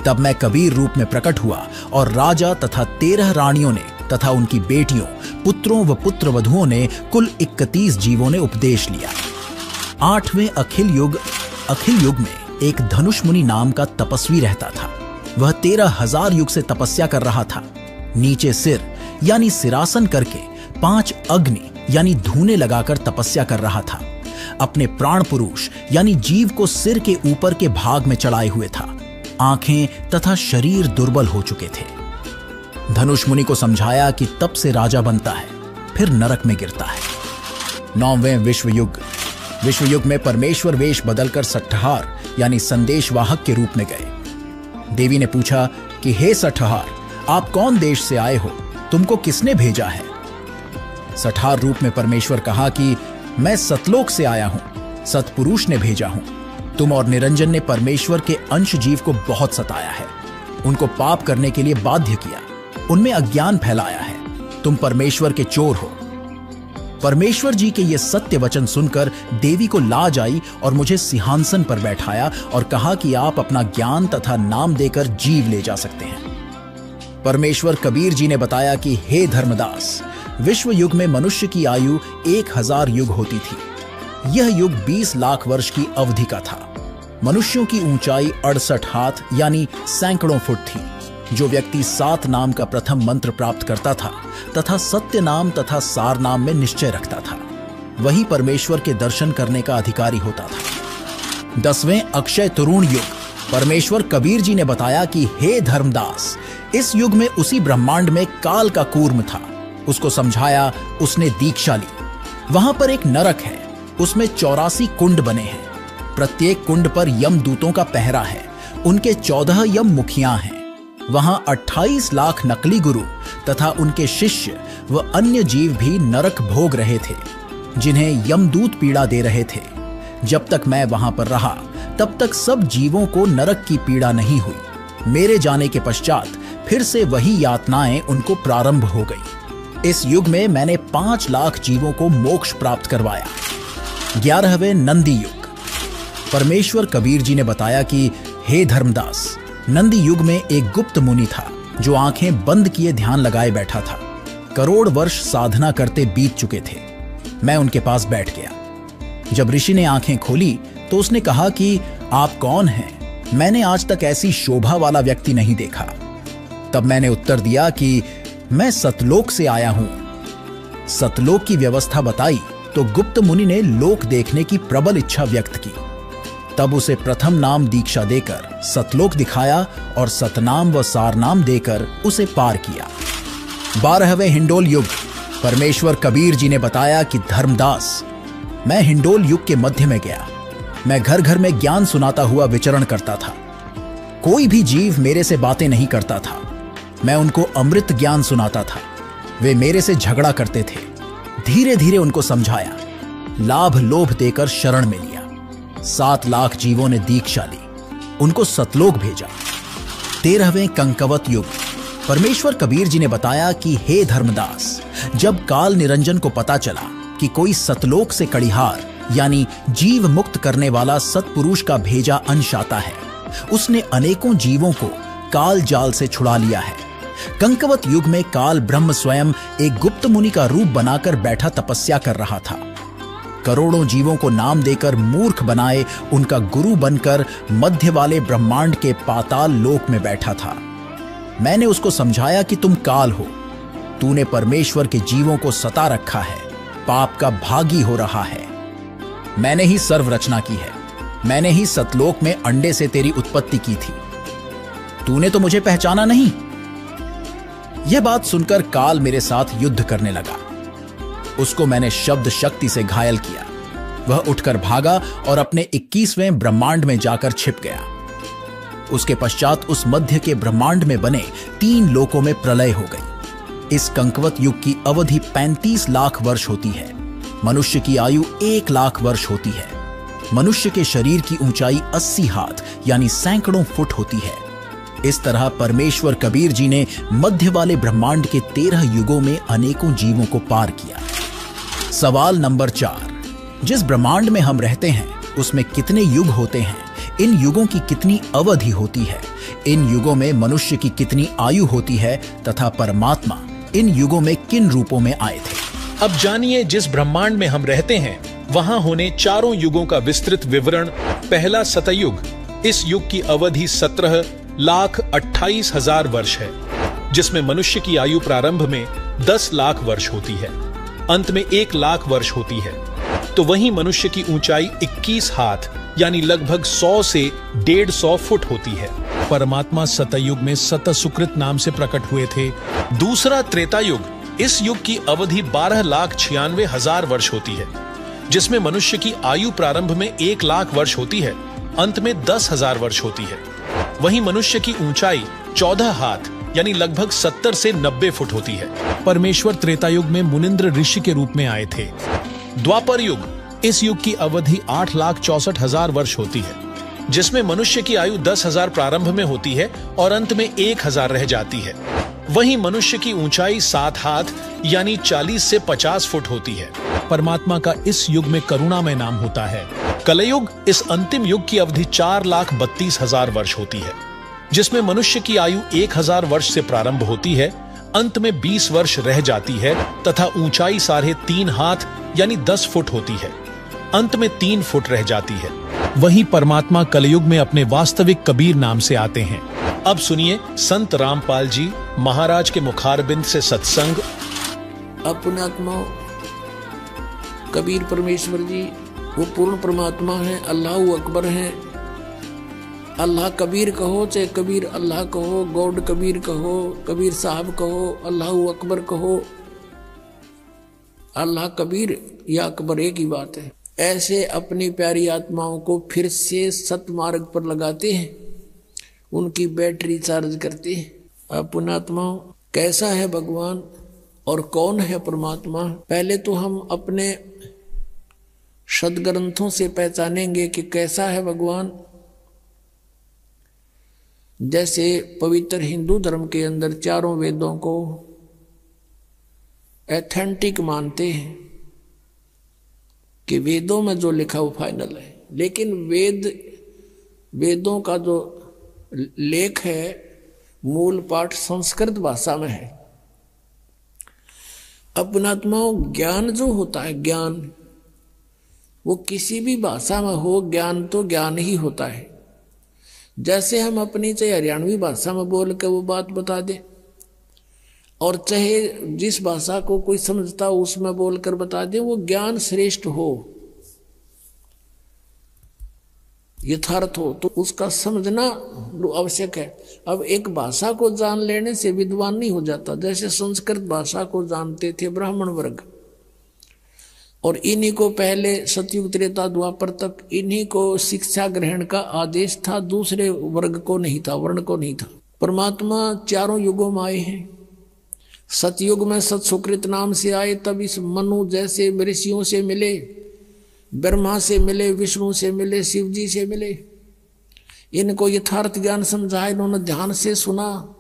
तब मैं कबीर रूप में प्रकट हुआ और राजा तथा 13 रानियों ने तथा उनकी बेटियों, पुत्रों व पुत्र वधुओं ने कुल 31 जीवों ने उपदेश लिया। 8वें अखिल युग में एक धनुष मुनि नाम का तपस्वी रहता था। वह 13,000 युग से तपस्या कर रहा था। नीचे सिर यानी सिरासन करके 5 अग्नि यानी धूने लगाकर तपस्या कर रहा था। अपने प्राण पुरुष यानी जीव को सिर के ऊपर के भाग में चढ़ाए हुए था। आंखें तथा शरीर दुर्बल हो चुके थे। धनुष मुनि को समझाया कि तप से राजा बनता है, फिर नरक में गिरता है। 9वें विश्व युग में परमेश्वर वेश बदलकर सठहार यानी संदेशवाहक के रूप में गए। देवी ने पूछा कि हे सठहार, आप कौन देश से आए हो, तुमको किसने भेजा है? सठहार रूप में परमेश्वर कहा कि मैं सतलोक से आया हूं, सतपुरुष ने भेजा हूं। तुम और निरंजन ने परमेश्वर के अंश जीव को बहुत सताया है, उनको पाप करने के लिए बाध्य किया, उनमें अज्ञान फैलाया है। तुम परमेश्वर के चोर हो। परमेश्वर जी के ये सत्य वचन सुनकर देवी को लाज आई और मुझे सिंहासन पर बैठाया और कहा कि आप अपना ज्ञान तथा नाम देकर जीव ले जा सकते हैं। परमेश्वर कबीर जी ने बताया कि हे धर्मदास, विश्व युग में मनुष्य की आयु 1000 युग होती थी। यह युग 20 लाख वर्ष की अवधि का था। मनुष्यों की ऊंचाई 68 हाथ यानी सैकड़ों फुट थी। जो व्यक्ति 7 नाम का प्रथम मंत्र प्राप्त करता था तथा सत्य नाम तथा सार नाम में निश्चय रखता था, वही परमेश्वर के दर्शन करने का अधिकारी होता था। 10वें अक्षय तरुण युग। परमेश्वर कबीर जी ने बताया कि हे धर्मदास, इस युग में उसी ब्रह्मांड में काल का कूर्म था। उसको समझाया, उसने दीक्षा ली। वहां पर एक नरक है, उसमें 84 कुंड बने हैं। प्रत्येक कुंड पर यमदूतों का पहरा है। उनके 14 यम मुखियां हैं। वहां 28 लाख नकली गुरु तथा उनके शिष्य व अन्य जीव भी नरक भोग रहे थे, जिन्हें यमदूत पीड़ा दे रहे थे। जब तक मैं वहां पर रहा, तब तक सब जीवों को नरक की पीड़ा नहीं हुई। मेरे जाने के पश्चात फिर से वही यातनाएं उनको प्रारंभ हो गई। इस युग में मैंने 5 लाख जीवों को मोक्ष प्राप्त करवाया। 11वें नंदी युग। परमेश्वर कबीर जी ने बताया कि हे धर्मदास, नंदी युग में एक गुप्त मुनि था जो आंखें बंद किए ध्यान लगाए बैठा था। करोड़ वर्ष साधना करते बीत चुके थे। मैं उनके पास बैठ गया। जब ऋषि ने आंखें खोली तो उसने कहा कि आप कौन हैं? मैंने आज तक ऐसी शोभा वाला व्यक्ति नहीं देखा। तब मैंने उत्तर दिया कि मैं सतलोक से आया हूं। सतलोक की व्यवस्था बताई तो गुप्त मुनि ने लोक देखने की प्रबल इच्छा व्यक्त की। तब उसे प्रथम नाम दीक्षा देकर सतलोक दिखाया और सतनाम व सारनाम देकर उसे पार किया। 12वें हिंडोल युग। परमेश्वर कबीर जी ने बताया कि धर्मदास, मैं हिंडोल युग के मध्य में गया। मैं घर घर में ज्ञान सुनाता हुआ विचरण करता था। कोई भी जीव मेरे से बातें नहीं करता था। मैं उनको अमृत ज्ञान सुनाता था। वे मेरे से झगड़ा करते थे। धीरे धीरे उनको समझाया, लाभ लोभ देकर शरण में लिया। 7 लाख जीवों ने दीक्षा ली, उनको सतलोक भेजा। 13वें कंकवत युग। परमेश्वर कबीर जी ने बताया कि हे धर्मदास, जब काल निरंजन को पता चला कि कोई सतलोक से कड़िहार यानी जीव मुक्त करने वाला सतपुरुष का भेजा अंश आता है, उसने अनेकों जीवों को काल जाल से छुड़ा लिया है। कंकवत युग में काल ब्रह्म स्वयं एक गुप्त मुनि का रूप बनाकर बैठा तपस्या कर रहा था। करोड़ों जीवों को नाम देकर मूर्ख बनाए उनका गुरु बनकर मध्य वाले ब्रह्मांड के पाताल लोक में बैठा था। मैंने उसको समझाया कि तुम काल हो, तूने परमेश्वर के जीवों को सता रखा है, पाप का भागी हो रहा है। मैंने ही सर्व रचना की है, मैंने ही सतलोक में अंडे से तेरी उत्पत्ति की थी। तूने तो मुझे पहचाना नहीं। यह बात सुनकर काल मेरे साथ युद्ध करने लगा। उसको मैंने शब्द शक्ति से घायल किया। वह उठकर भागा और अपने 21वें ब्रह्मांड में जाकर छिप गया। उसके पश्चात उस मध्य के ब्रह्मांड में बने 3 लोकों में प्रलय हो गई। इस कंकवत युग की अवधि 35 लाख वर्ष होती है। मनुष्य की आयु 1 लाख वर्ष होती है। मनुष्य के शरीर की ऊंचाई 80 हाथ यानी सैकड़ों फुट होती है। इस तरह परमेश्वर कबीर जी ने मध्य वाले ब्रह्मांड के 13 युगों में अनेकों जीवों को पार किया। सवाल नंबर 4, जिस ब्रह्मांड में हम रहते हैं उसमें कितने युग होते हैं? इन युगों की कितनी अवधि होती है? इन युगों में मनुष्य की कितनी आयु होती है तथा परमात्मा इन युगों में किन रूपों में आए थे? अब जानिए जिस ब्रह्मांड में हम रहते हैं वहां होने चारों युगों का विस्तृत विवरण। पहला सतयुग। इस युग की अवधि 17,28,000 वर्ष है, जिसमें मनुष्य की आयु प्रारंभ में 10 लाख वर्ष होती है, अंत में 1 लाख वर्ष होती है। तो वहीं मनुष्य की ऊंचाई 21 हाथ यानी लगभग 100 से 150 फुट होती है। परमात्मा सतयुग में सतसुकृत नाम से प्रकट हुए थे। दूसरा त्रेता युग। इस युग की अवधि 12,96,000 वर्ष होती है, जिसमें मनुष्य की आयु प्रारंभ में 1 लाख वर्ष होती है, अंत में 10,000 वर्ष होती है। वहीं मनुष्य की ऊंचाई 14 हाथ यानी लगभग 70 से 90 फुट होती है। परमेश्वर त्रेता युग में मुनिंद्र ऋषि के रूप में आए थे। द्वापर युग। इस युग की अवधि 8,64,000 वर्ष होती है, जिसमें मनुष्य की आयु 10,000 प्रारंभ में होती है और अंत में 1,000 रह जाती है। वहीं मनुष्य की ऊंचाई 7 हाथ यानी 40 से 50 फुट होती है। परमात्मा का इस युग में करुणामय नाम होता है। कलयुग। इस अंतिम युग की अवधि 4,32,000 वर्ष होती है, जिसमें मनुष्य की आयु 1,000 वर्ष से प्रारंभ होती है, अंत में 20 वर्ष रह जाती है तथा ऊंचाई 3.5 हाथ यानी 10 फुट होती है, अंत में 3 फुट रह जाती है। वहीं परमात्मा कलयुग में अपने वास्तविक कबीर नाम से आते हैं। अब सुनिए संत रामपाल जी महाराज के मुखारबिंद से सत्संग। अपने आत्मा कबीर परमेश्वर जी वो पूर्ण परमात्मा है, अल्लाह अकबर है। अल्लाह कबीर कहो चाहे कबीर अल्लाह कहो, गौड कबीर कहो, कबीर साहब कहो, अल्लाह अकबर कहो, अल्लाह कबीर या अकबर एक ही बात है। ऐसे अपनी प्यारी आत्माओं को फिर से सतमार्ग पर लगाते हैं, उनकी बैटरी चार्ज करते हैं। अपने आत्माओं कैसा है भगवान और कौन है परमात्मा? पहले तो हम अपने सदग्रंथों से पहचानेंगे कि कैसा है भगवान। जैसे पवित्र हिंदू धर्म के अंदर चारों वेदों को एथेंटिक मानते हैं कि वेदों में जो लिखा वो फाइनल है, लेकिन वेदों का जो लेख है मूल पाठ संस्कृत भाषा में है। अपनात्माओं ज्ञान जो होता है, ज्ञान वो किसी भी भाषा में हो, ज्ञान तो ज्ञान ही होता है। जैसे हम अपनी चाहे हरियाणवी भाषा में बोल के वो बात बता दे, और चाहे जिस भाषा को कोई समझता हो उसमें बोलकर बता दे, वो ज्ञान श्रेष्ठ हो, यथार्थ हो, तो उसका समझना आवश्यक है। अब एक भाषा को जान लेने से विद्वान नहीं हो जाता। जैसे संस्कृत भाषा को जानते थे ब्राह्मण वर्ग, और इन्हीं को पहले सतयुग त्रेता द्वापर तक इन्हीं को शिक्षा ग्रहण का आदेश था, दूसरे वर्ग को नहीं था, वर्ण को नहीं था। परमात्मा चारों युगों में आए हैं। सतयुग में सत सुकृत नाम से आए, तब इस मनु जैसे ऋषियों से मिले, ब्रह्मा से मिले, विष्णु से मिले, शिव जी से मिले। इनको यथार्थ ज्ञान समझाया, इन्होंने ध्यान से सुना,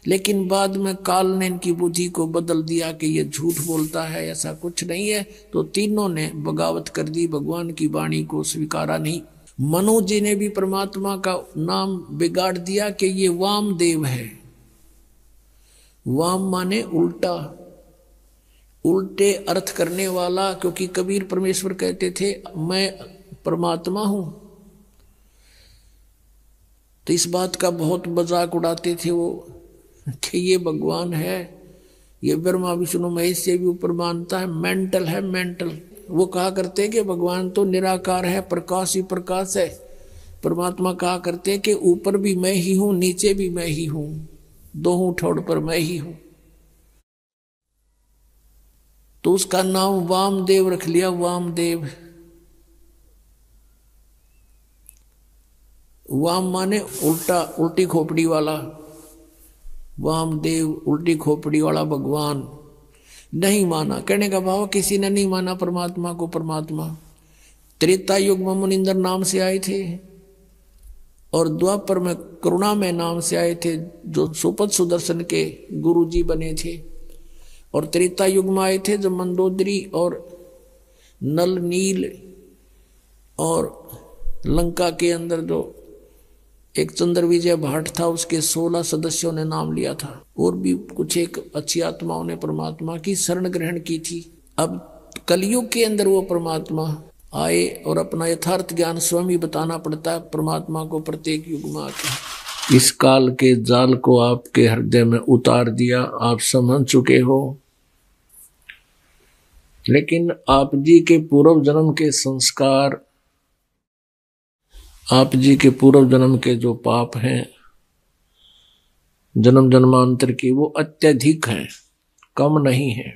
लेकिन बाद में काल ने इनकी बुद्धि को बदल दिया कि ये झूठ बोलता है, ऐसा कुछ नहीं है। तो तीनों ने बगावत कर दी, भगवान की वाणी को स्वीकारा नहीं। मनु जी ने भी परमात्मा का नाम बिगाड़ दिया कि ये वामदेव है। वाम माने उल्टा, उल्टे अर्थ करने वाला, क्योंकि कबीर परमेश्वर कहते थे मैं परमात्मा हूं, तो इस बात का बहुत मजाक उड़ाते थे वो कि ये भगवान है, ये ब्रह्मा विष्णु महेश से भी ऊपर मानता है, मेंटल है, मेंटल। वो कहा करते कि भगवान तो निराकार है, प्रकाश ही प्रकाश है। परमात्मा कहा करते कि ऊपर भी मैं ही हूं, नीचे भी मैं ही हूं, दोनों ठोड़ पर मैं ही हूं। तो उसका नाम वामदेव रख लिया, वामदेव। वाम माने उल्टा, उल्टी खोपड़ी वाला। वामदेव उल्टी खोपड़ी वाला भगवान। नहीं माना, कहने का भाव किसी ने नहीं माना परमात्मा को परमात्मा। त्रेता युग में मुनिंदर नाम से आए थे, और द्वापर में करुणा में नाम से आए थे, जो सुपद सुदर्शन के गुरु जी बने थे। और त्रेता युग में आए थे जब मंदोदरी और नल नील और लंका के अंदर जो एक चंद्र विजय भाट था, उसके 16 सदस्यों ने नाम लिया था, और भी कुछ एक अच्छी आत्माओं ने परमात्मा की शरण ग्रहण की थी। अब कलयुग के अंदर वो परमात्मा आए और अपना यथार्थ ज्ञान स्वयं ही बताना पड़ता है परमात्मा को प्रत्येक युग में आके। इस काल के जाल को आपके हृदय में उतार दिया, आप समझ चुके हो। लेकिन आप जी के पूर्व जन्म के संस्कार, आप जी के पूर्व जन्म के जो पाप हैं, जन्म जन्मांतर की, वो अत्यधिक हैं, कम नहीं है।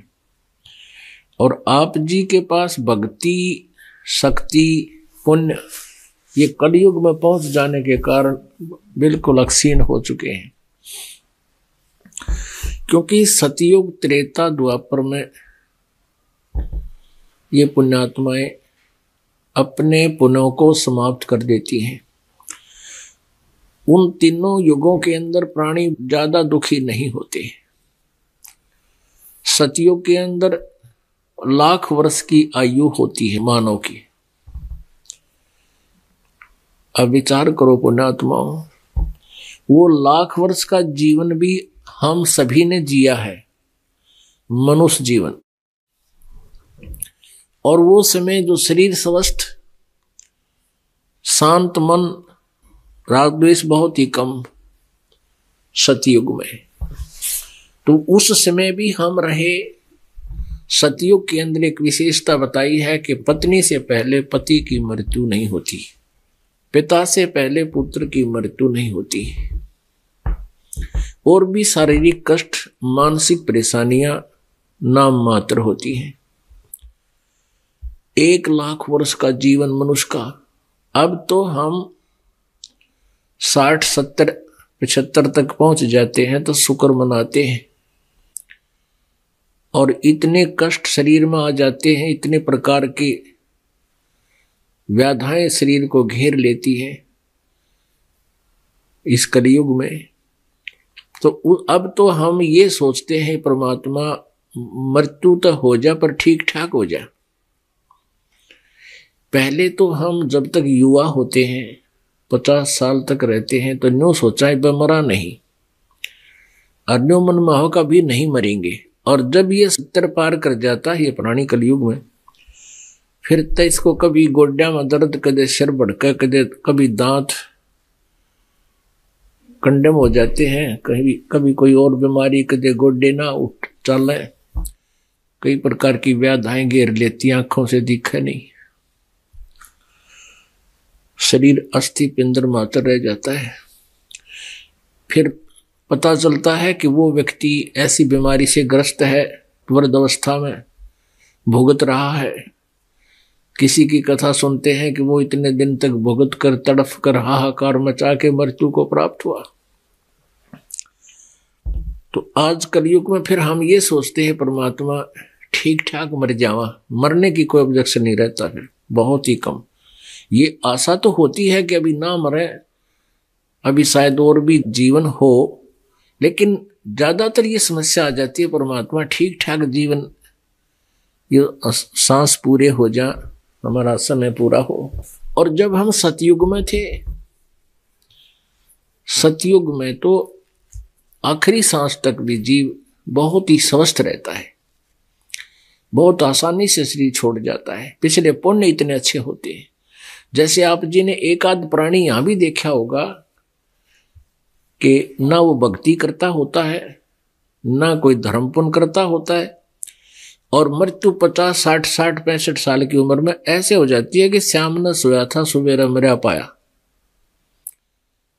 और आप जी के पास भक्ति, शक्ति, पुण्य ये कलयुग में पहुंच जाने के कारण बिल्कुल अक्षीण हो चुके हैं। क्योंकि सतयुग त्रेता द्वापर में ये पुण्यात्माएं अपने पुण्यों को समाप्त कर देती हैं। उन तीनों युगों के अंदर प्राणी ज्यादा दुखी नहीं होते। सतयुग के अंदर लाख वर्ष की आयु होती है मानव की। अब विचार करो पुण्यात्माओं, वो लाख वर्ष का जीवन भी हम सभी ने जिया है, मनुष्य जीवन। और वो समय जो शरीर स्वस्थ, शांत मन, राग द्वेष बहुत ही कम सतयुग में, तो उस समय भी हम रहे। सतयुग के अंदर एक विशेषता बताई है कि पत्नी से पहले पति की मृत्यु नहीं होती, पिता से पहले पुत्र की मृत्यु नहीं होती, और भी शारीरिक कष्ट, मानसिक परेशानियां नाम मात्र होती हैं। 1 लाख वर्ष का जीवन मनुष्य का, अब तो हम 60, 70, 75 तक पहुंच जाते हैं तो शुक्र मनाते हैं। और इतने कष्ट शरीर में आ जाते हैं, इतने प्रकार की व्याधाएं शरीर को घेर लेती है इस कलयुग में। तो अब तो हम ये सोचते हैं परमात्मा मृत्यु तो हो जा पर ठीक ठाक हो जा। पहले तो हम जब तक युवा होते हैं, 50 साल तक रहते हैं, तो न्यू सोचा है मरा नहीं, और न्यू मन में हो कभी नहीं मरेंगे। और जब ये 70 पार कर जाता है ये प्राणी कलयुग में, फिर तो इसको कभी गोड्या में दर्द, कदे सिर भड़का, कभी दांत, कंडेम हो जाते हैं, कभी कभी कोई और बीमारी, कदे गोडे ना उठ चले, कई प्रकार की व्याधियां घेर लेती, आंखों से दिखे नहीं, शरीर अस्थि पिंडर मात्र रह जाता है। फिर पता चलता है कि वो व्यक्ति ऐसी बीमारी से ग्रस्त है, वृद्धावस्था में भुगत रहा है। किसी की कथा सुनते हैं कि वो इतने दिन तक भुगत कर, तड़फ कर, हाहाकार मचा के मृत्यु को प्राप्त हुआ। तो आज कलयुग में फिर हम ये सोचते हैं परमात्मा ठीक ठाक मर जावा, मरने की कोई ऑब्जेक्शन नहीं रहता, फिर बहुत ही कम। ये आशा तो होती है कि अभी ना मरे, अभी शायद और भी जीवन हो, लेकिन ज्यादातर ये समस्या आ जाती है परमात्मा ठीक ठाक जीवन, ये सांस पूरे हो जा, हमारा समय पूरा हो। और जब हम सतयुग में थे, सतयुग में तो आखिरी सांस तक भी जीव बहुत ही स्वस्थ रहता है, बहुत आसानी से शरीर छोड़ जाता है। पिछले पुण्य इतने अच्छे होते हैं। जैसे आप जी ने एक आध प्राणी यहां भी देखा होगा कि ना वो भक्ति करता होता है, ना कोई धर्म पुण्य करता होता है, और मृत्यु 50, 60, 65 साल की उम्र में ऐसे हो जाती है कि श्याम न सोया था सुबेरा मरा पाया।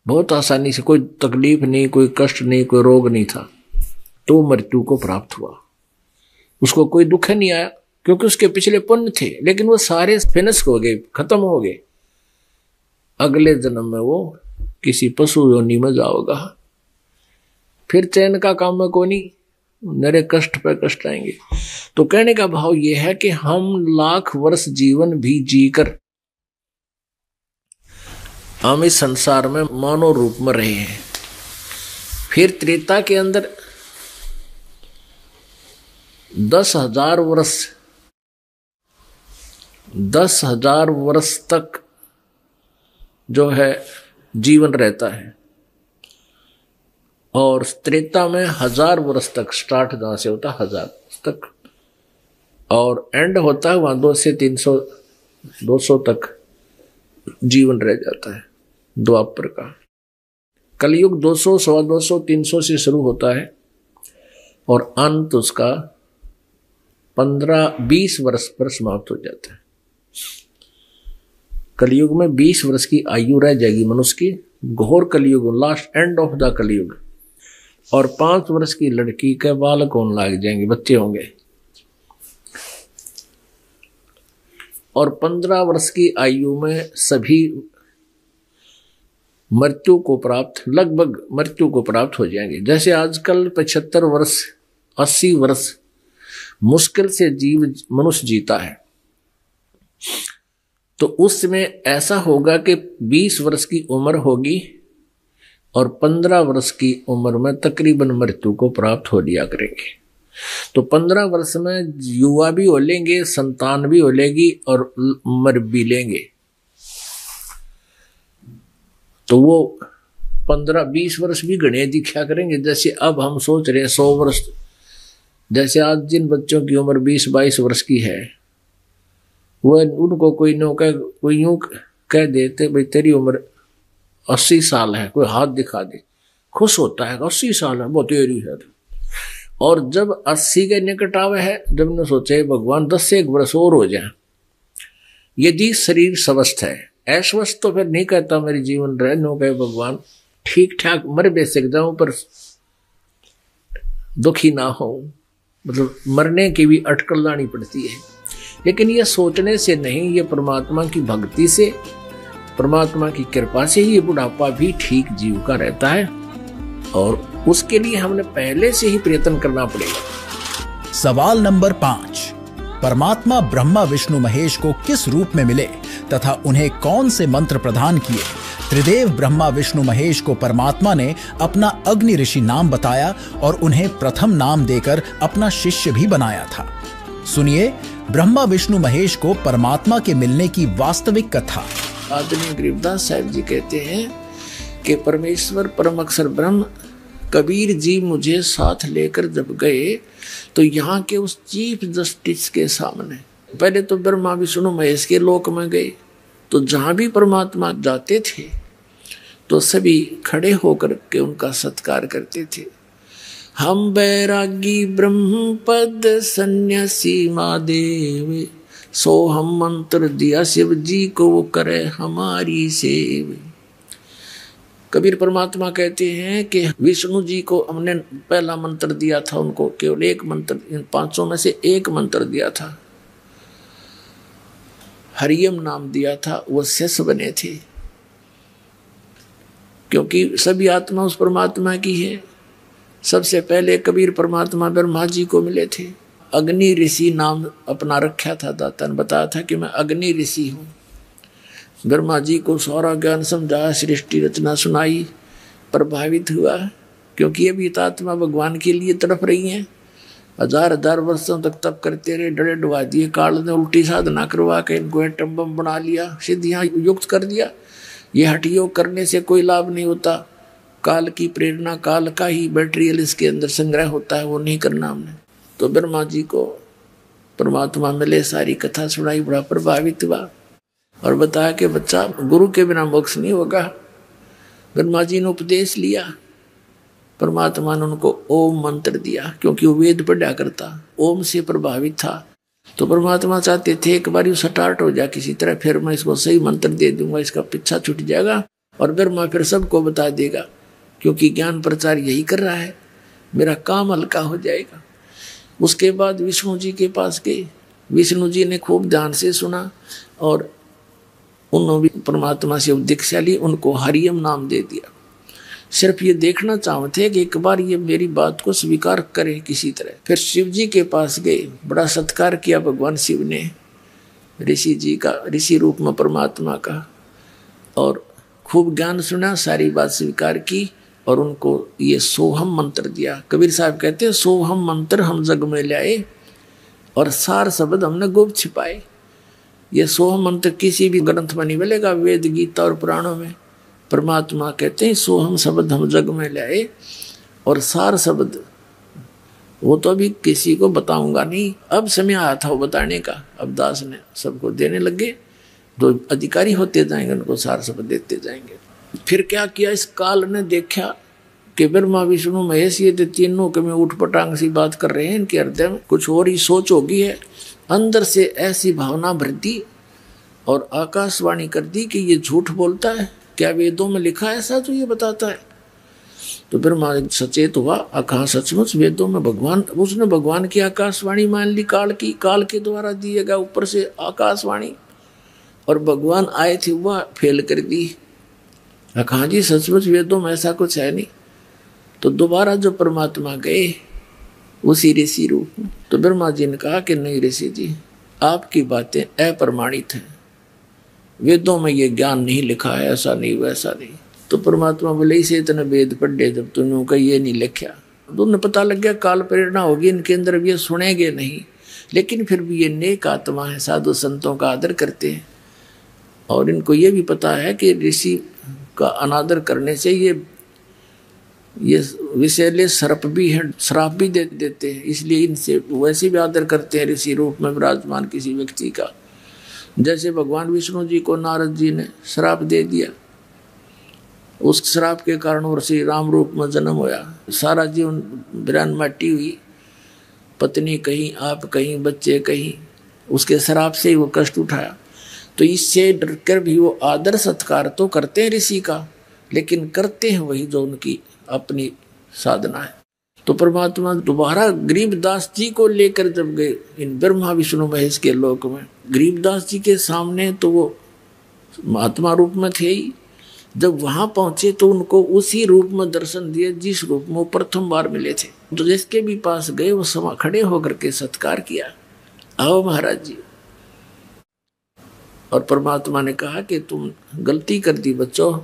बहुत आसानी से, कोई तकलीफ नहीं, कोई कष्ट नहीं, कोई रोग नहीं था, तो मृत्यु को प्राप्त हुआ। उसको कोई दुख नहीं आया क्योंकि उसके पिछले पुण्य थे, लेकिन वो सारे फिनिश हो गए, खत्म हो गए। अगले जन्म में वो किसी पशु योनि में जाओगा, फिर चैन का काम में कोई नहीं, नरे कष्ट पे कष्ट आएंगे। तो कहने का भाव ये है कि हम लाख वर्ष जीवन भी जीकर हम इस संसार में मानव रूप में रहे हैं। फिर त्रेता के अंदर 10,000 वर्ष तक जो है जीवन रहता है, और त्रेता में 1000 वर्ष तक, स्टार्ट जहां से होता 1000 तक, और एंड होता है वहां 200 से 300 200 तक जीवन रह जाता है द्वापर का। कलयुग 200, 250, 300 से शुरू होता है और अंत उसका 15-20 वर्ष पर समाप्त हो जाता है। कलयुग में 20 वर्ष की आयु रह जाएगी मनुष्य की, घोर कलयुग, लास्ट एंड ऑफ द कलयुग। और 5 वर्ष की लड़की के बाल कौन लाग जाएंगे, बच्चे होंगे। और 15 वर्ष की आयु में सभी मृत्यु को प्राप्त, लगभग मृत्यु को प्राप्त हो जाएंगे। जैसे आजकल 75 वर्ष, 80 वर्ष मुश्किल से मनुष्य जीता है, तो उसमें ऐसा होगा कि 20 वर्ष की उम्र होगी और 15 वर्ष की उम्र में तकरीबन मृत्यु को प्राप्त हो लिया करेंगे। तो 15 वर्ष में युवा भी हो लेंगे, संतान भी हो लेगी और मर भी लेंगे। तो वो 15-20 वर्ष भी गणे दिखा करेंगे। जैसे अब हम सोच रहे हैं 100 वर्ष, जैसे आज जिन बच्चों की उम्र 20-22 वर्ष की है, वह उनको कोई यूं कह देते भाई तेरी उम्र 80 साल है, कोई हाथ दिखा दे, खुश होता है 80 साल है, बहुत तेरी है। और जब 80 के निकट आवे है, जब ने सोचे भगवान 10 से 1 वर्ष और हो जाए, यदि शरीर स्वस्थ है, अस्वस्थ तो फिर नहीं कहता मेरी जीवन रह नो कहे भगवान ठीक ठाक मर बेसक जाऊं पर दुखी ना हो, मतलब मरने की भी अटकल लानी पड़ती है। लेकिन ये सोचने से नहीं, ये परमात्मा की भक्ति से, परमात्मा की कृपा से ही ये बुढ़ापा भी ठीक जीव का रहता है, और उसके लिए हमने पहले से ही प्रयत्न करना पड़ेगा। सवाल नंबर 5, परमात्मा ब्रह्मा विष्णु महेश को किस रूप में मिले तथा उन्हें कौन से मंत्र प्रदान किए? त्रिदेव ब्रह्मा विष्णु महेश को परमात्मा ने अपना अग्नि ऋषि नाम बताया और उन्हें प्रथम नाम देकर अपना शिष्य भी बनाया था। सुनिए ब्रह्मा विष्णु महेश को परमात्मा के मिलने की वास्तविक कथा। आदरणीय गरीबदास साहब जी कहते हैं कि परमेश्वर परम अक्षर ब्रह्म कबीर जी मुझे साथ लेकर जब गए तो यहाँ के उस चीफ जस्टिस के सामने, पहले तो ब्रह्मा विष्णु महेश के लोक में गए, तो जहाँ भी परमात्मा जाते थे तो सभी खड़े होकर के उनका सत्कार करते थे। हम बैरागी ब्रह्म पद सन्यासी महादेव, सो हम मंत्र दिया शिव जी को, वो करे हमारी सेव। कबीर परमात्मा कहते हैं कि विष्णु जी को हमने पहला मंत्र दिया था, उनको केवल एक मंत्र, इन 500 में से एक मंत्र दिया था, हरियम नाम दिया था, वो शिष्य बने थे। क्योंकि सभी आत्मा उस परमात्मा की है। सबसे पहले कबीर परमात्मा ब्रह्मा जी को मिले थे। अग्नि ऋषि नाम अपना रखा था, दाता ने बताया था कि मैं अग्नि ऋषि हूँ। ब्रह्मा जी को सारा ज्ञान समझाया, सृष्टि रचना सुनाई, प्रभावित हुआ। क्योंकि ये भी आत्मा भगवान के लिए तड़प रही हैं। 1000 वर्षों तक तप करते रहे, डरे डुबा दिए, काल ने उल्टी साधना करवा के इनको एटम बम बना लिया, सिद्धियां युक्त कर दिया। ये हठ योग करने से कोई लाभ नहीं होता। काल की प्रेरणा, काल का ही मटेरियल इसके अंदर संग्रह होता है, वो नहीं करना हमने। तो ब्रह्मा जी को परमात्मा मिले, सारी कथा सुनाई, बड़ा प्रभावित हुआ और बताया कि बच्चा, गुरु के बिना मोक्ष नहीं होगा। ब्रह्मा जी ने उपदेश लिया, परमात्मा ने उनको ओम मंत्र दिया, क्योंकि वो वेद पढ़ा करता, ओम से प्रभावित था। तो परमात्मा चाहते थे एक बार स्टार्ट हो जाए किसी तरह, फिर मैं इसको सही मंत्र दे दूंगा, इसका पीछा छूट जाएगा और ब्रह्मा फिर सबको बता देगा, क्योंकि ज्ञान प्रचार यही कर रहा है, मेरा काम हल्का हो जाएगा। उसके बाद विष्णु जी के पास गए। विष्णु जी ने खूब ध्यान से सुना और उन्होंने परमात्मा से दीक्षा ली, उनको हरियम नाम दे दिया। सिर्फ ये देखना चाहते कि एक बार ये मेरी बात को स्वीकार करे किसी तरह। फिर शिव जी के पास गए, बड़ा सत्कार किया भगवान शिव ने ऋषि जी का, ऋषि रूप में परमात्मा का, और खूब ज्ञान सुना, सारी बात स्वीकार की और उनको ये सोहम मंत्र दिया। कबीर साहब कहते हैं, सोहम मंत्र हम जग में लाए और सार शब्द हमने गुप्त छिपाए। ये सोहम मंत्र किसी भी ग्रंथ में नहीं मिलेगा, वेद गीता और पुराणों में। परमात्मा कहते हैं सोहम शब्द हम जग में लाए और सार शब्द वो तो अभी किसी को बताऊंगा नहीं, अब समय आया था वो बताने का। अब दास ने सबको देने लगे, जो अधिकारी होते जाएंगे उनको सार शब्द देते जाएंगे। फिर क्या किया, इस काल ने देखा कि ब्रह्मा विष्णु महेश ये तीनों के में उठपटांग सी बात कर रहे हैं, इनके हृदय में कुछ और ही सोच होगी है। अंदर से ऐसी भावना भर दी और आकाशवाणी कर दी कि ये झूठ बोलता है, क्या वेदों में लिखा है ऐसा जो ये बताता है? तो ब्रह्मा सचेत हुआ, कहा सचमुच वेदों में भगवान, उसने भगवान की आकाशवाणी मान ली, काल की, काल के द्वारा दिए गया ऊपर से आकाशवाणी, और भगवान आए थे वह फेल कर दी। कहा जी सचमुच वेदों में ऐसा कुछ है नहीं। तो दोबारा जो परमात्मा गए उसी ऋषि रूप, तो ब्रह्मा जी ने कहा कि नहीं ऋषि जी, आपकी बातें अप्रमाणित हैं, वेदों में ये ज्ञान नहीं लिखा है, ऐसा नहीं वैसा नहीं। तो परमात्मा बोले इसे इतने वेद पढ़े जब तुमने का ये नहीं लिखा। तो उन्हें पता लग गया काल प्रेरणा होगी इनके अंदर, ये सुनेंगे नहीं, लेकिन फिर भी ये नेक आत्मा है, साधु संतों का आदर करते हैं और इनको ये भी पता है कि ऋषि का अनादर करने से ये विषैले सर्प भी है, श्राप भी दे देते हैं, इसलिए इनसे वैसे भी आदर करते हैं ऋषि रूप में विराजमान किसी व्यक्ति का। जैसे भगवान विष्णु जी को नारद जी ने श्राप दे दिया, उस श्राप के कारण और श्री राम रूप में जन्म होया, सारा जीवन बिरान माटी हुई, पत्नी कहीं, आप कहीं, बच्चे कहीं, उसके श्राप से ही वो कष्ट उठाया। तो इससे डरकर भी वो आदर सत्कार तो करते हैं ऋषि का, लेकिन करते हैं वही जो उनकी अपनी साधना है। तो परमात्मा दोबारा गरीबदास जी को लेकर जब गए इन ब्रह्मा विष्णु महेश के लोक में, गरीबदास जी के सामने तो वो महात्मा रूप में थे ही, जब वहां पहुंचे तो उनको उसी रूप में दर्शन दिए जिस रूप में वो प्रथम बार मिले थे। तो जिसके भी पास गए वो खड़े होकर के सत्कार किया, आओ महाराज जी। और परमात्मा ने कहा कि तुम गलती कर दी बच्चों,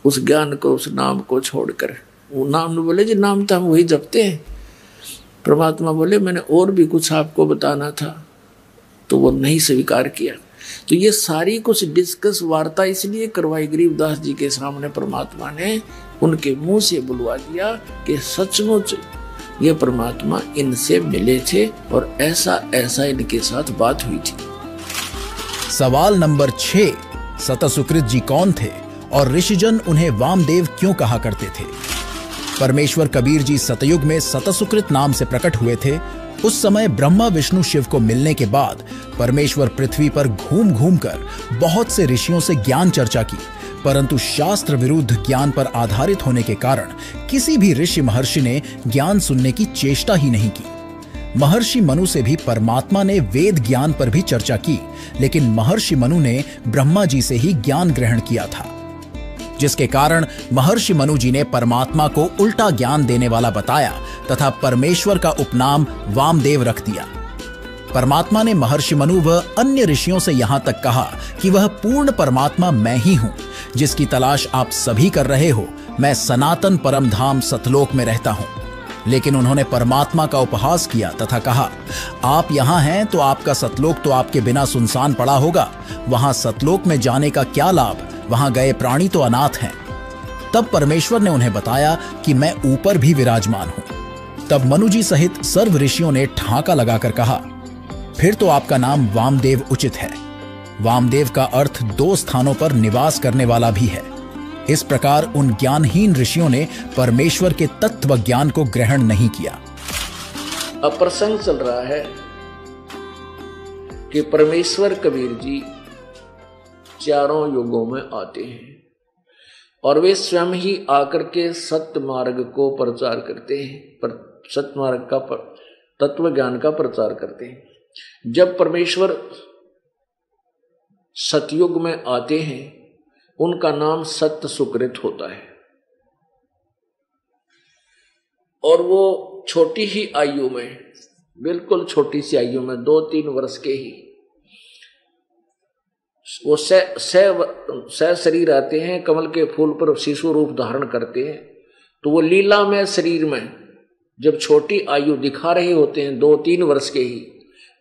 उस ज्ञान को, उस नाम को छोड़कर। वो नाम ने बोले जी नाम तो हम वही जपते हैं। परमात्मा बोले मैंने और भी कुछ आपको बताना था, तो वो नहीं स्वीकार किया। तो ये सारी कुछ डिस्कस वार्ता इसलिए करवाई गरीबदास जी के सामने, परमात्मा ने उनके मुंह से बुलवा दिया कि सचमुच ये परमात्मा इनसे मिले थे और ऐसा ऐसा इनके साथ बात हुई थी। सवाल नंबर 6, सतसुकृत जी कौन थे और ऋषिजन उन्हें वामदेव क्यों कहा करते थे। परमेश्वर कबीर जी सतयुग में सतसुकृत नाम से प्रकट हुए थे। उस समय ब्रह्मा विष्णु शिव को मिलने के बाद परमेश्वर पृथ्वी पर घूम घूम कर बहुत से ऋषियों से ज्ञान चर्चा की, परंतु शास्त्र विरुद्ध ज्ञान पर आधारित होने के कारण किसी भी ऋषि महर्षि ने ज्ञान सुनने की चेष्टा ही नहीं की। महर्षि मनु से भी परमात्मा ने वेद ज्ञान पर भी चर्चा की, लेकिन महर्षि मनु ने ब्रह्मा जी से ही ज्ञान ग्रहण किया था, जिसके कारण महर्षि मनु जी ने परमात्मा को उल्टा ज्ञान देने वाला बताया तथा परमेश्वर का उपनाम वामदेव रख दिया। परमात्मा ने महर्षि मनु व अन्य ऋषियों से यहां तक कहा कि वह पूर्ण परमात्मा मैं ही हूं, जिसकी तलाश आप सभी कर रहे हो। मैं सनातन परम धाम सतलोक में रहता हूं। लेकिन उन्होंने परमात्मा का उपहास किया तथा कहा, आप यहां हैं तो आपका सतलोक तो आपके बिना सुनसान पड़ा होगा। वहां सतलोक में जाने का क्या लाभ, वहां गए प्राणी तो अनाथ हैं। तब परमेश्वर ने उन्हें बताया कि मैं ऊपर भी विराजमान हूं। तब मनु जी सहित सर्व ऋषियों ने ठहाका लगाकर कहा, फिर तो आपका नाम वामदेव उचित है। वामदेव का अर्थ 2 स्थानों पर निवास करने वाला भी है। इस प्रकार उन ज्ञानहीन ऋषियों ने परमेश्वर के तत्व ज्ञान को ग्रहण नहीं किया। अब प्रसंग चल रहा है कि परमेश्वर कबीर जी चारों युगों में आते हैं और वे स्वयं ही आकर के सत्य मार्ग को प्रचार करते हैं, पर सत्य मार्ग का तत्व ज्ञान का प्रचार करते हैं। जब परमेश्वर सतयुग में आते हैं, उनका नाम सत्य सुकृत होता है और वो छोटी ही आयु में, बिल्कुल छोटी सी आयु में 2-3 वर्ष के ही वो सह शरीर आते हैं, कमल के फूल पर शिशु रूप धारण करते हैं। तो वो लीला में शरीर में जब छोटी आयु दिखा रहे होते हैं 2-3 वर्ष के ही,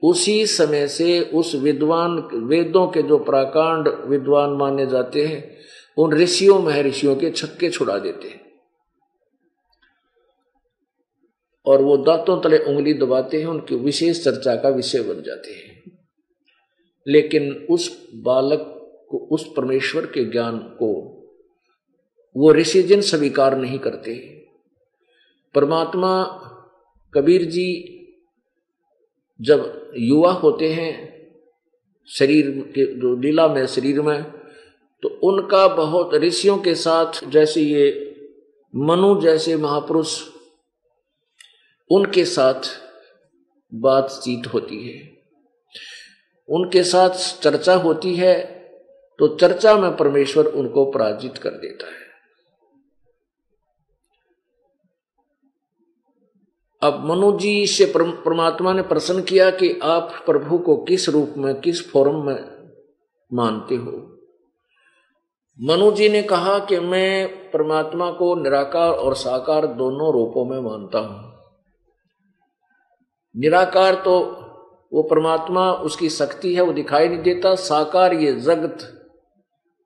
उसी समय से उस विद्वान, वेदों के जो प्राकांड विद्वान माने जाते हैं, उन ऋषियों महर्षियों के छक्के छुड़ा देते हैं और वो दांतों तले उंगली दबाते हैं, उनकी विशेष चर्चा का विषय बन जाते हैं। लेकिन उस बालक को, उस परमेश्वर के ज्ञान को वो ऋषिजन स्वीकार नहीं करते। परमात्मा कबीर जी जब युवा होते हैं शरीर के जो लीला में शरीर में, तो उनका बहुत ऋषियों के साथ, जैसे ये मनु जैसे महापुरुष, उनके साथ बातचीत होती है, उनके साथ चर्चा होती है। तो चर्चा में परमेश्वर उनको पराजित कर देता है। अब मनु जी से परमात्मा ने प्रश्न किया कि आप प्रभु को किस रूप में, किस फॉर्म में मानते हो। मनु जी ने कहा कि मैं परमात्मा को निराकार और साकार दोनों रूपों में मानता हूं। निराकार तो वो परमात्मा, उसकी शक्ति है, वो दिखाई नहीं देता। साकार ये जगत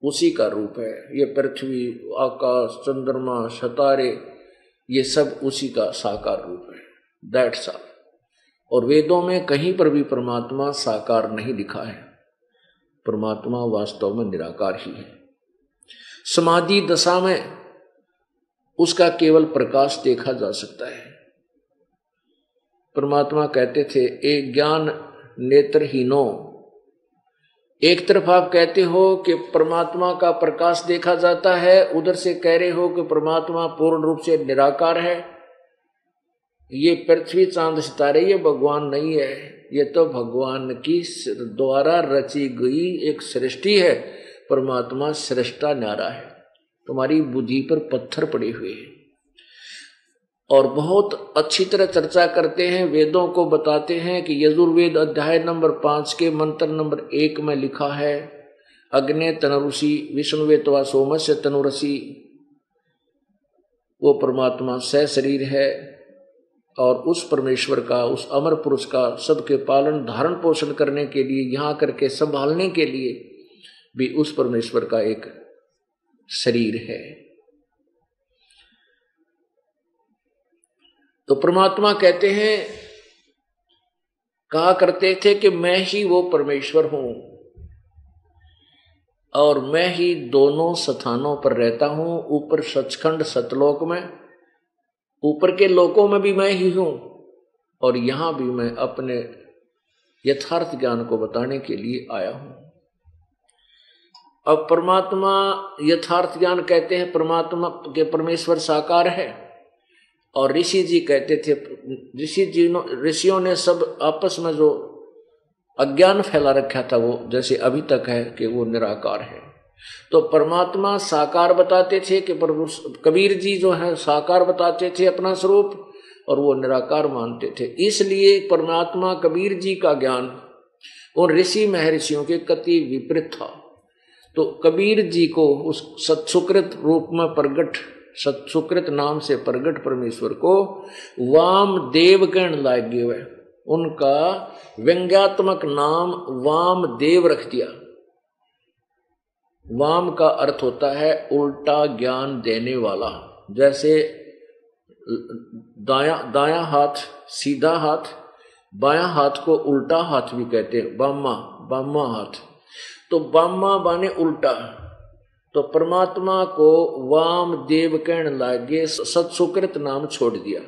उसी का रूप है, ये पृथ्वी, आकाश, चंद्रमा, सितारे, ये सब उसी का साकार रूप है। That's all. और वेदों में कहीं पर भी परमात्मा साकार नहीं लिखा है। परमात्मा वास्तव में निराकार ही है। समाधि दशा में उसका केवल प्रकाश देखा जा सकता है। परमात्मा कहते थे, एक ज्ञान नेत्रहीनो। एक तरफ आप कहते हो कि परमात्मा का प्रकाश देखा जाता है, उधर से कह रहे हो कि परमात्मा पूर्ण रूप से निराकार है। ये पृथ्वी, चांद, सितारे ये भगवान नहीं है, ये तो भगवान की द्वारा रची गई एक सृष्टि है। परमात्मा सृष्टा न्यारा है। तुम्हारी बुद्धि पर पत्थर पड़े हुए हैं। और बहुत अच्छी तरह चर्चा करते हैं, वेदों को बताते हैं कि यजुर्वेद अध्याय नंबर 5 के मंत्र नंबर 1 में लिखा है, अग्ने तनुषि विष्णुवे त्वा सोमस्य तनुरसि। वो परमात्मा सह शरीर है और उस परमेश्वर का, उस अमर पुरुष का सबके पालन धारण पोषण करने के लिए, यहाँ करके संभालने के लिए भी उस परमेश्वर का एक शरीर है। तो परमात्मा कहते हैं, कहा करते थे कि मैं ही वो परमेश्वर हूं। और मैं ही दोनों स्थानों पर रहता हूं, ऊपर सचखंड सतलोक में, ऊपर के लोकों में भी मैं ही हूं, और यहां भी मैं अपने यथार्थ ज्ञान को बताने के लिए आया हूं। अब परमात्मा यथार्थ ज्ञान कहते हैं, परमात्मा के परमेश्वर साकार है, और ऋषि जी कहते थे, ऋषियों ने सब आपस में जो अज्ञान फैला रखा था वो जैसे अभी तक है कि वो निराकार है। तो परमात्मा साकार बताते थे कि कबीर जी जो है साकार बताते थे अपना स्वरूप, और वो निराकार मानते थे। इसलिए परमात्मा कबीर जी का ज्ञान उन ऋषि महर्षियों के कति विपरीत था। तो कबीर जी को उस सत्सुकृत रूप में प्रगट, सत्सुकृत नाम से प्रगट परमेश्वर को वामदेव कहने लगे हुए, उनका व्यंग्यात्मक नाम वामदेव रख दिया। वाम का अर्थ होता है उल्टा ज्ञान देने वाला। जैसे दायां हाथ सीधा हाथ, बायां हाथ को उल्टा हाथ भी कहते हैं, बामा हाथ। तो बामा बाने उल्टा। तो परमात्मा को वामदेव कहने लगे, सत्सुकृत नाम छोड़ दिया।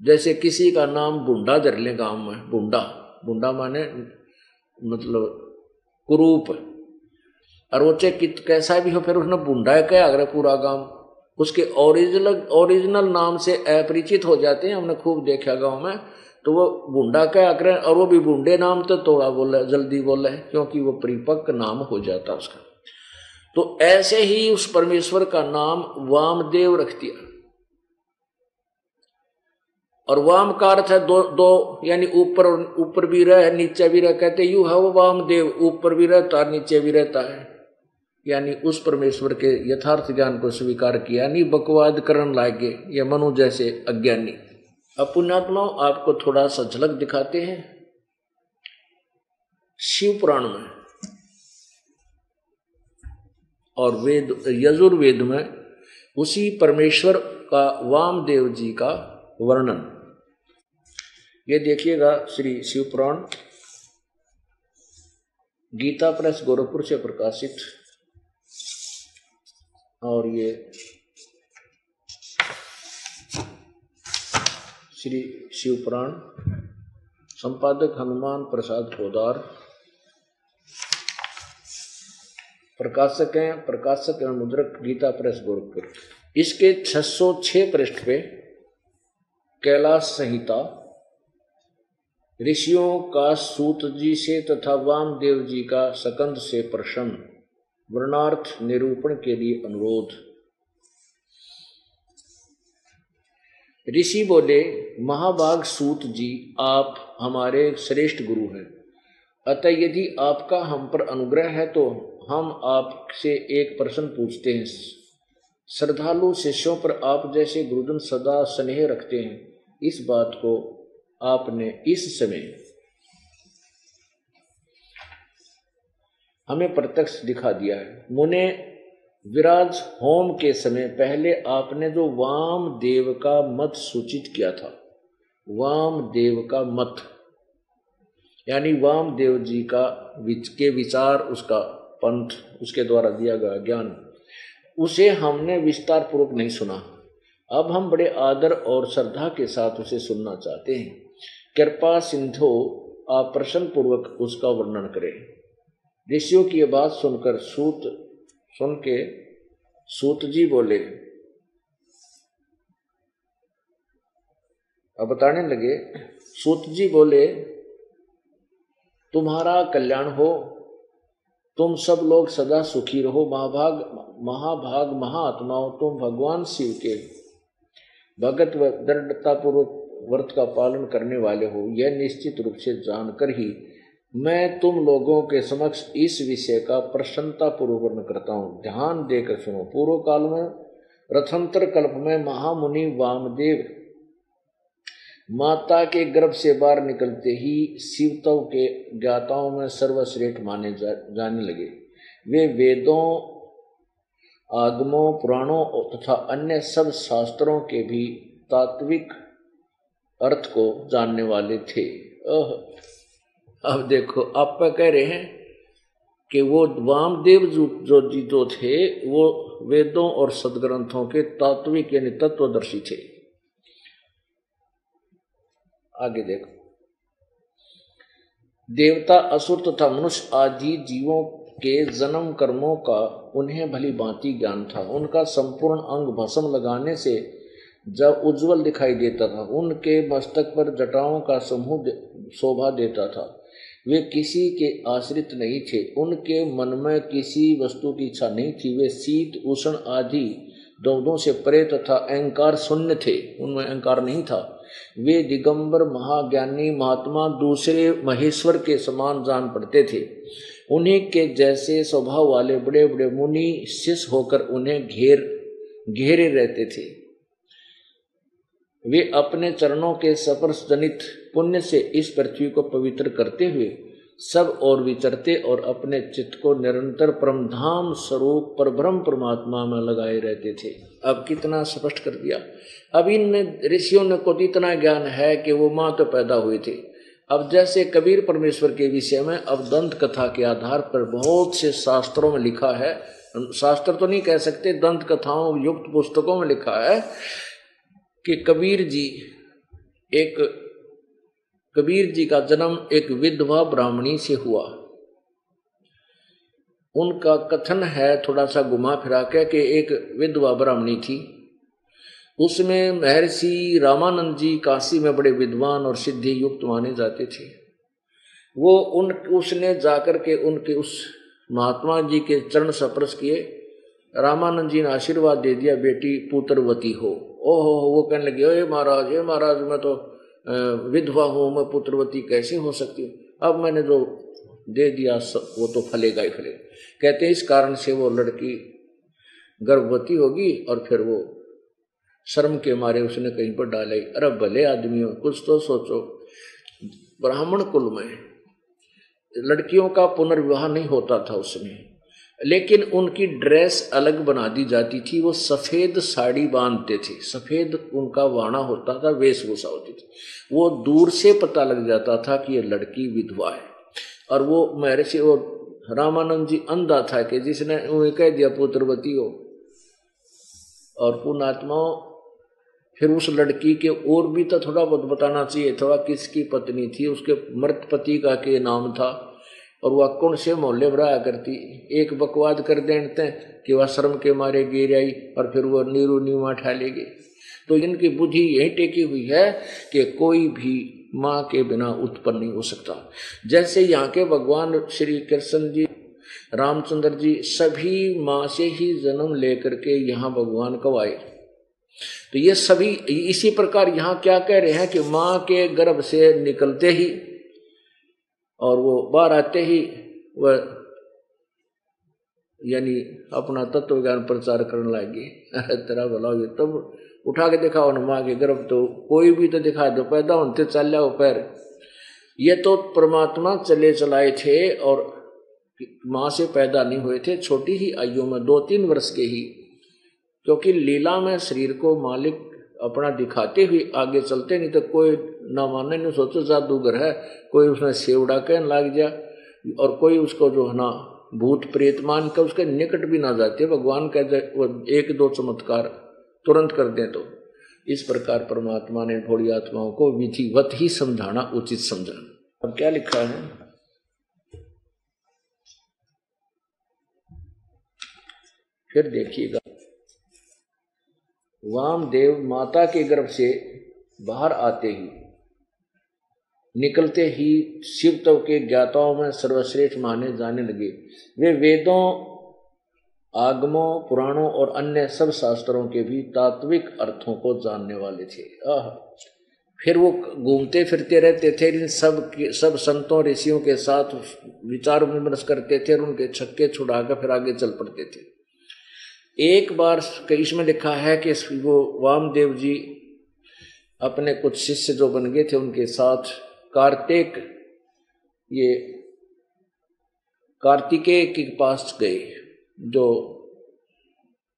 जैसे किसी का नाम बुंडा धर ले गांव में, बुंडा माने मतलब कुरूप, और वो चाहे कैसा भी हो, फिर उसने बुंडा क्या अगर पूरा गांव उसके ओरिजिनल नाम से अपरिचित हो जाते हैं। हमने खूब देखा गांव में, तो वो बुंडा क्या करे, और वो भी बुंडे नाम तो थोड़ा बोले, जल्दी बोले, क्योंकि वो परिपक्व नाम हो जाता उसका। तो ऐसे ही उस परमेश्वर का नाम वामदेव रख दिया। और वाम का अर्थ है दो, यानी ऊपर भी रह नीचे भी रह, कहते यू है वो वामदेव, ऊपर भी रहता नीचे भी रहता है। यानी उस परमेश्वर के यथार्थ ज्ञान को स्वीकार किया, नहीं बकवाद करन लागे ये मनु जैसे अज्ञानी। अब पुण्यात्माओं आपको थोड़ा सा झलक दिखाते हैं शिव पुराण में और वेद यजुर्वेद में उसी परमेश्वर का वामदेव जी का वर्णन। ये देखिएगा श्री शिव पुराण, गीता प्रेस गोरखपुर से प्रकाशित, और ये श्री शिव पुराण, संपादक हनुमान प्रसाद पोदार, प्रकाशक एवं मुद्रक गीता प्रेस गोरखपुर। इसके 606 पृष्ठ पे कैलाश संहिता, ऋषियों का सूत जी से तथा वामदेव जी का सकंद से प्रश्न, वर्णार्थ निरूपण के लिए अनुरोध। ऋषि बोले, महाभाग सूत जी, आप हमारे श्रेष्ठ गुरु हैं, अतः यदि आपका हम पर अनुग्रह है तो हम आपसे एक प्रश्न पूछते हैं। श्रद्धालु शिष्यों पर आप जैसे गुरुजन सदा स्नेह रखते हैं, इस बात को आपने इस समय हमें प्रत्यक्ष दिखा दिया है। मुने विराज होम के समय पहले आपने जो वामदेव का मत सूचित किया था, वामदेव का मत यानी वामदेव जी का के विचार, उसका पंथ, उसके द्वारा दिया गया ज्ञान, उसे हमने विस्तार पूर्वक नहीं सुना। अब हम बड़े आदर और श्रद्धा के साथ उसे सुनना चाहते हैं। कृपा सिंधु आप प्रश्न पूर्वक उसका वर्णन करें। ऋषियों की यह बात सुनकर सूत जी बोले, अब बताने लगे। सूत जी बोले, तुम्हारा कल्याण हो, तुम सब लोग सदा सुखी रहो। महाभाग महात्माओं, तुम भगवान शिव के भगत व दृढ़ता पूर्वक व्रत का पालन करने वाले हो, यह निश्चित रूप से जानकर ही मैं तुम लोगों के समक्ष इस विषय का प्रसन्नता पूर्वक वर्णन करता हूँ। ध्यान देकर सुनो। पूर्व काल में रथंतर कल्प में महामुनि वामदेव माता के गर्भ से बाहर निकलते ही शिवतव के ज्ञाताओं में सर्वश्रेष्ठ माने जाने लगे। वे वेदों, आगमों, पुराणों तथा अन्य सब शास्त्रों के भी तात्विक अर्थ को जानने वाले थे। अब देखो, आप कह रहे हैं कि वो वामदेव जो थे वो वेदों और सदग्रंथों के तात्विक यानी तत्वदर्शी थे। आगे देखो, देवता, असुर तथा मनुष्य आदि जीवों के जन्म कर्मों का उन्हें भली भांति ज्ञान था। उनका संपूर्ण अंग भस्म लगाने से जब उज्जवल दिखाई देता था, उनके मस्तक पर जटाओं का समूह शोभा देता था। वे किसी के आश्रित नहीं थे, उनके मन में किसी वस्तु की इच्छा नहीं थी। वे शीत उष्ण आदि द्वंद्वों से परे तथा अहंकार शून्य थे, उनमें अहंकार नहीं था। वे दिगंबर महाज्ञानी महात्मा दूसरे महेश्वर के समान जान पड़ते थे। उन्हीं के जैसे स्वभाव वाले बड़े बड़े मुनि शिष्य होकर उन्हें घेरे रहते थे। वे अपने चरणों के स्पर्श जनित पुण्य से इस पृथ्वी को पवित्र करते हुए सब और विचरते और अपने चित्त को निरंतर परमधाम स्वरूप परब्रह्म परमात्मा में लगाए रहते थे। अब कितना स्पष्ट कर दिया। अब इन ऋषियों ने को इतना ज्ञान है कि वो माँ तो पैदा हुए थे। अब जैसे कबीर परमेश्वर के विषय में अब दंत कथा के आधार पर बहुत से शास्त्रों में लिखा है, शास्त्र तो नहीं कह सकते, दंत कथाओं युक्त पुस्तकों में लिखा है कि कबीर जी का जन्म एक विधवा ब्राह्मणी से हुआ। उनका कथन है थोड़ा सा घुमा फिरा के कि एक विधवा ब्राह्मणी थी, उसमें महर्षि रामानंद जी काशी में बड़े विद्वान और सिद्धि युक्त माने जाते थे। उसने जाकर के उनके उस महात्मा जी के चरण स्पर्श किए। रामानंद जी ने आशीर्वाद दे दिया, बेटी पुत्रवती हो। ओहो, वो कहने लगे, हे महाराज मैं तो विधवा हूँ, मैं पुत्रवती कैसे हो सकती हूँ? अब मैंने जो दे दिया वो तो फलेगा ही फलेगा। कहते इस कारण से वो लड़की गर्भवती होगी और फिर वो शर्म के मारे उसने कहीं पर डाले। अरे भले आदमियों, कुछ तो सोचो। ब्राह्मण कुल में लड़कियों का पुनर्विवाह नहीं होता था उसमें, लेकिन उनकी ड्रेस अलग बना दी जाती थी। वो सफेद साड़ी बांधते थे, सफेद उनका वाणा होता था, वेशभूषा होती थी। वो दूर से पता लग जाता था कि ये लड़की विधवा है। और वो महर्षि और रामानंद जी अंधा था कि जिसने उन्हें कह दिया पुत्रवती हो। और पुण्यात्माओं, फिर उस लड़की के और भी तो थोड़ा बहुत बताना चाहिए। थोड़ा किसकी पत्नी थी, उसके मृत पति का के नाम था, और वह कौन से मोहल्ले में रहा करती। एक बकवाद कर देते कि वह शर्म के मारे गिर आई और फिर वह नीरू नीमा ठा लेगी। तो इनकी बुद्धि यही टेकी हुई है कि कोई भी माँ के बिना उत्पन्न नहीं हो सकता। जैसे यहाँ के भगवान श्री कृष्ण जी, रामचंद्र जी सभी माँ से ही जन्म लेकर के यहाँ भगवान कब आए। तो ये सभी इसी प्रकार यहाँ क्या कह रहे हैं कि माँ के गर्भ से निकलते ही और वो बाहर आते ही वह यानी अपना तत्व ज्ञान प्रचार करने लगे। तेरा भला हो, तब उठा के दिखाओ न माँ के गर्भ, तो कोई भी तो दिखा दो, पैदा होते चल जाओ पैर। ये तो परमात्मा चले चलाए थे और माँ से पैदा नहीं हुए थे, छोटी ही आयु में 2-3 वर्ष के ही, क्योंकि लीला में शरीर को मालिक अपना दिखाते हुए आगे चलते, नहीं तो कोई ना माने नहीं, सोचो जादूगर है, कोई उसमें सेवड़ा कहने लग जाए और कोई उसको जो है ना भूत प्रेत मान कर उसके निकट भी ना जाते। भगवान कहते वो 1-2 चमत्कार तुरंत कर दें। तो इस प्रकार परमात्मा ने भोली आत्माओं को विधिवत ही समझाना उचित समझा। अब क्या लिखा है, फिर देखिएगा। वामदेव माता के गर्भ से बाहर आते ही निकलते ही शिव तव के ज्ञाताओं में सर्वश्रेष्ठ माने जाने लगे। वे वेदों, आगमों, पुराणों और अन्य सब शास्त्रों के भी तात्विक अर्थों को जानने वाले थे। फिर वो घूमते फिरते रहते थे, इन सब संतों ऋषियों के साथ विचार विमर्श करते थे और उनके छक्के छुड़ाकर फिर आगे चल पड़ते थे। एक बार इसमें लिखा है कि वो वामदेव जी अपने कुछ शिष्य जो बन गए थे उनके साथ कार्तिकेय के पास गए, जो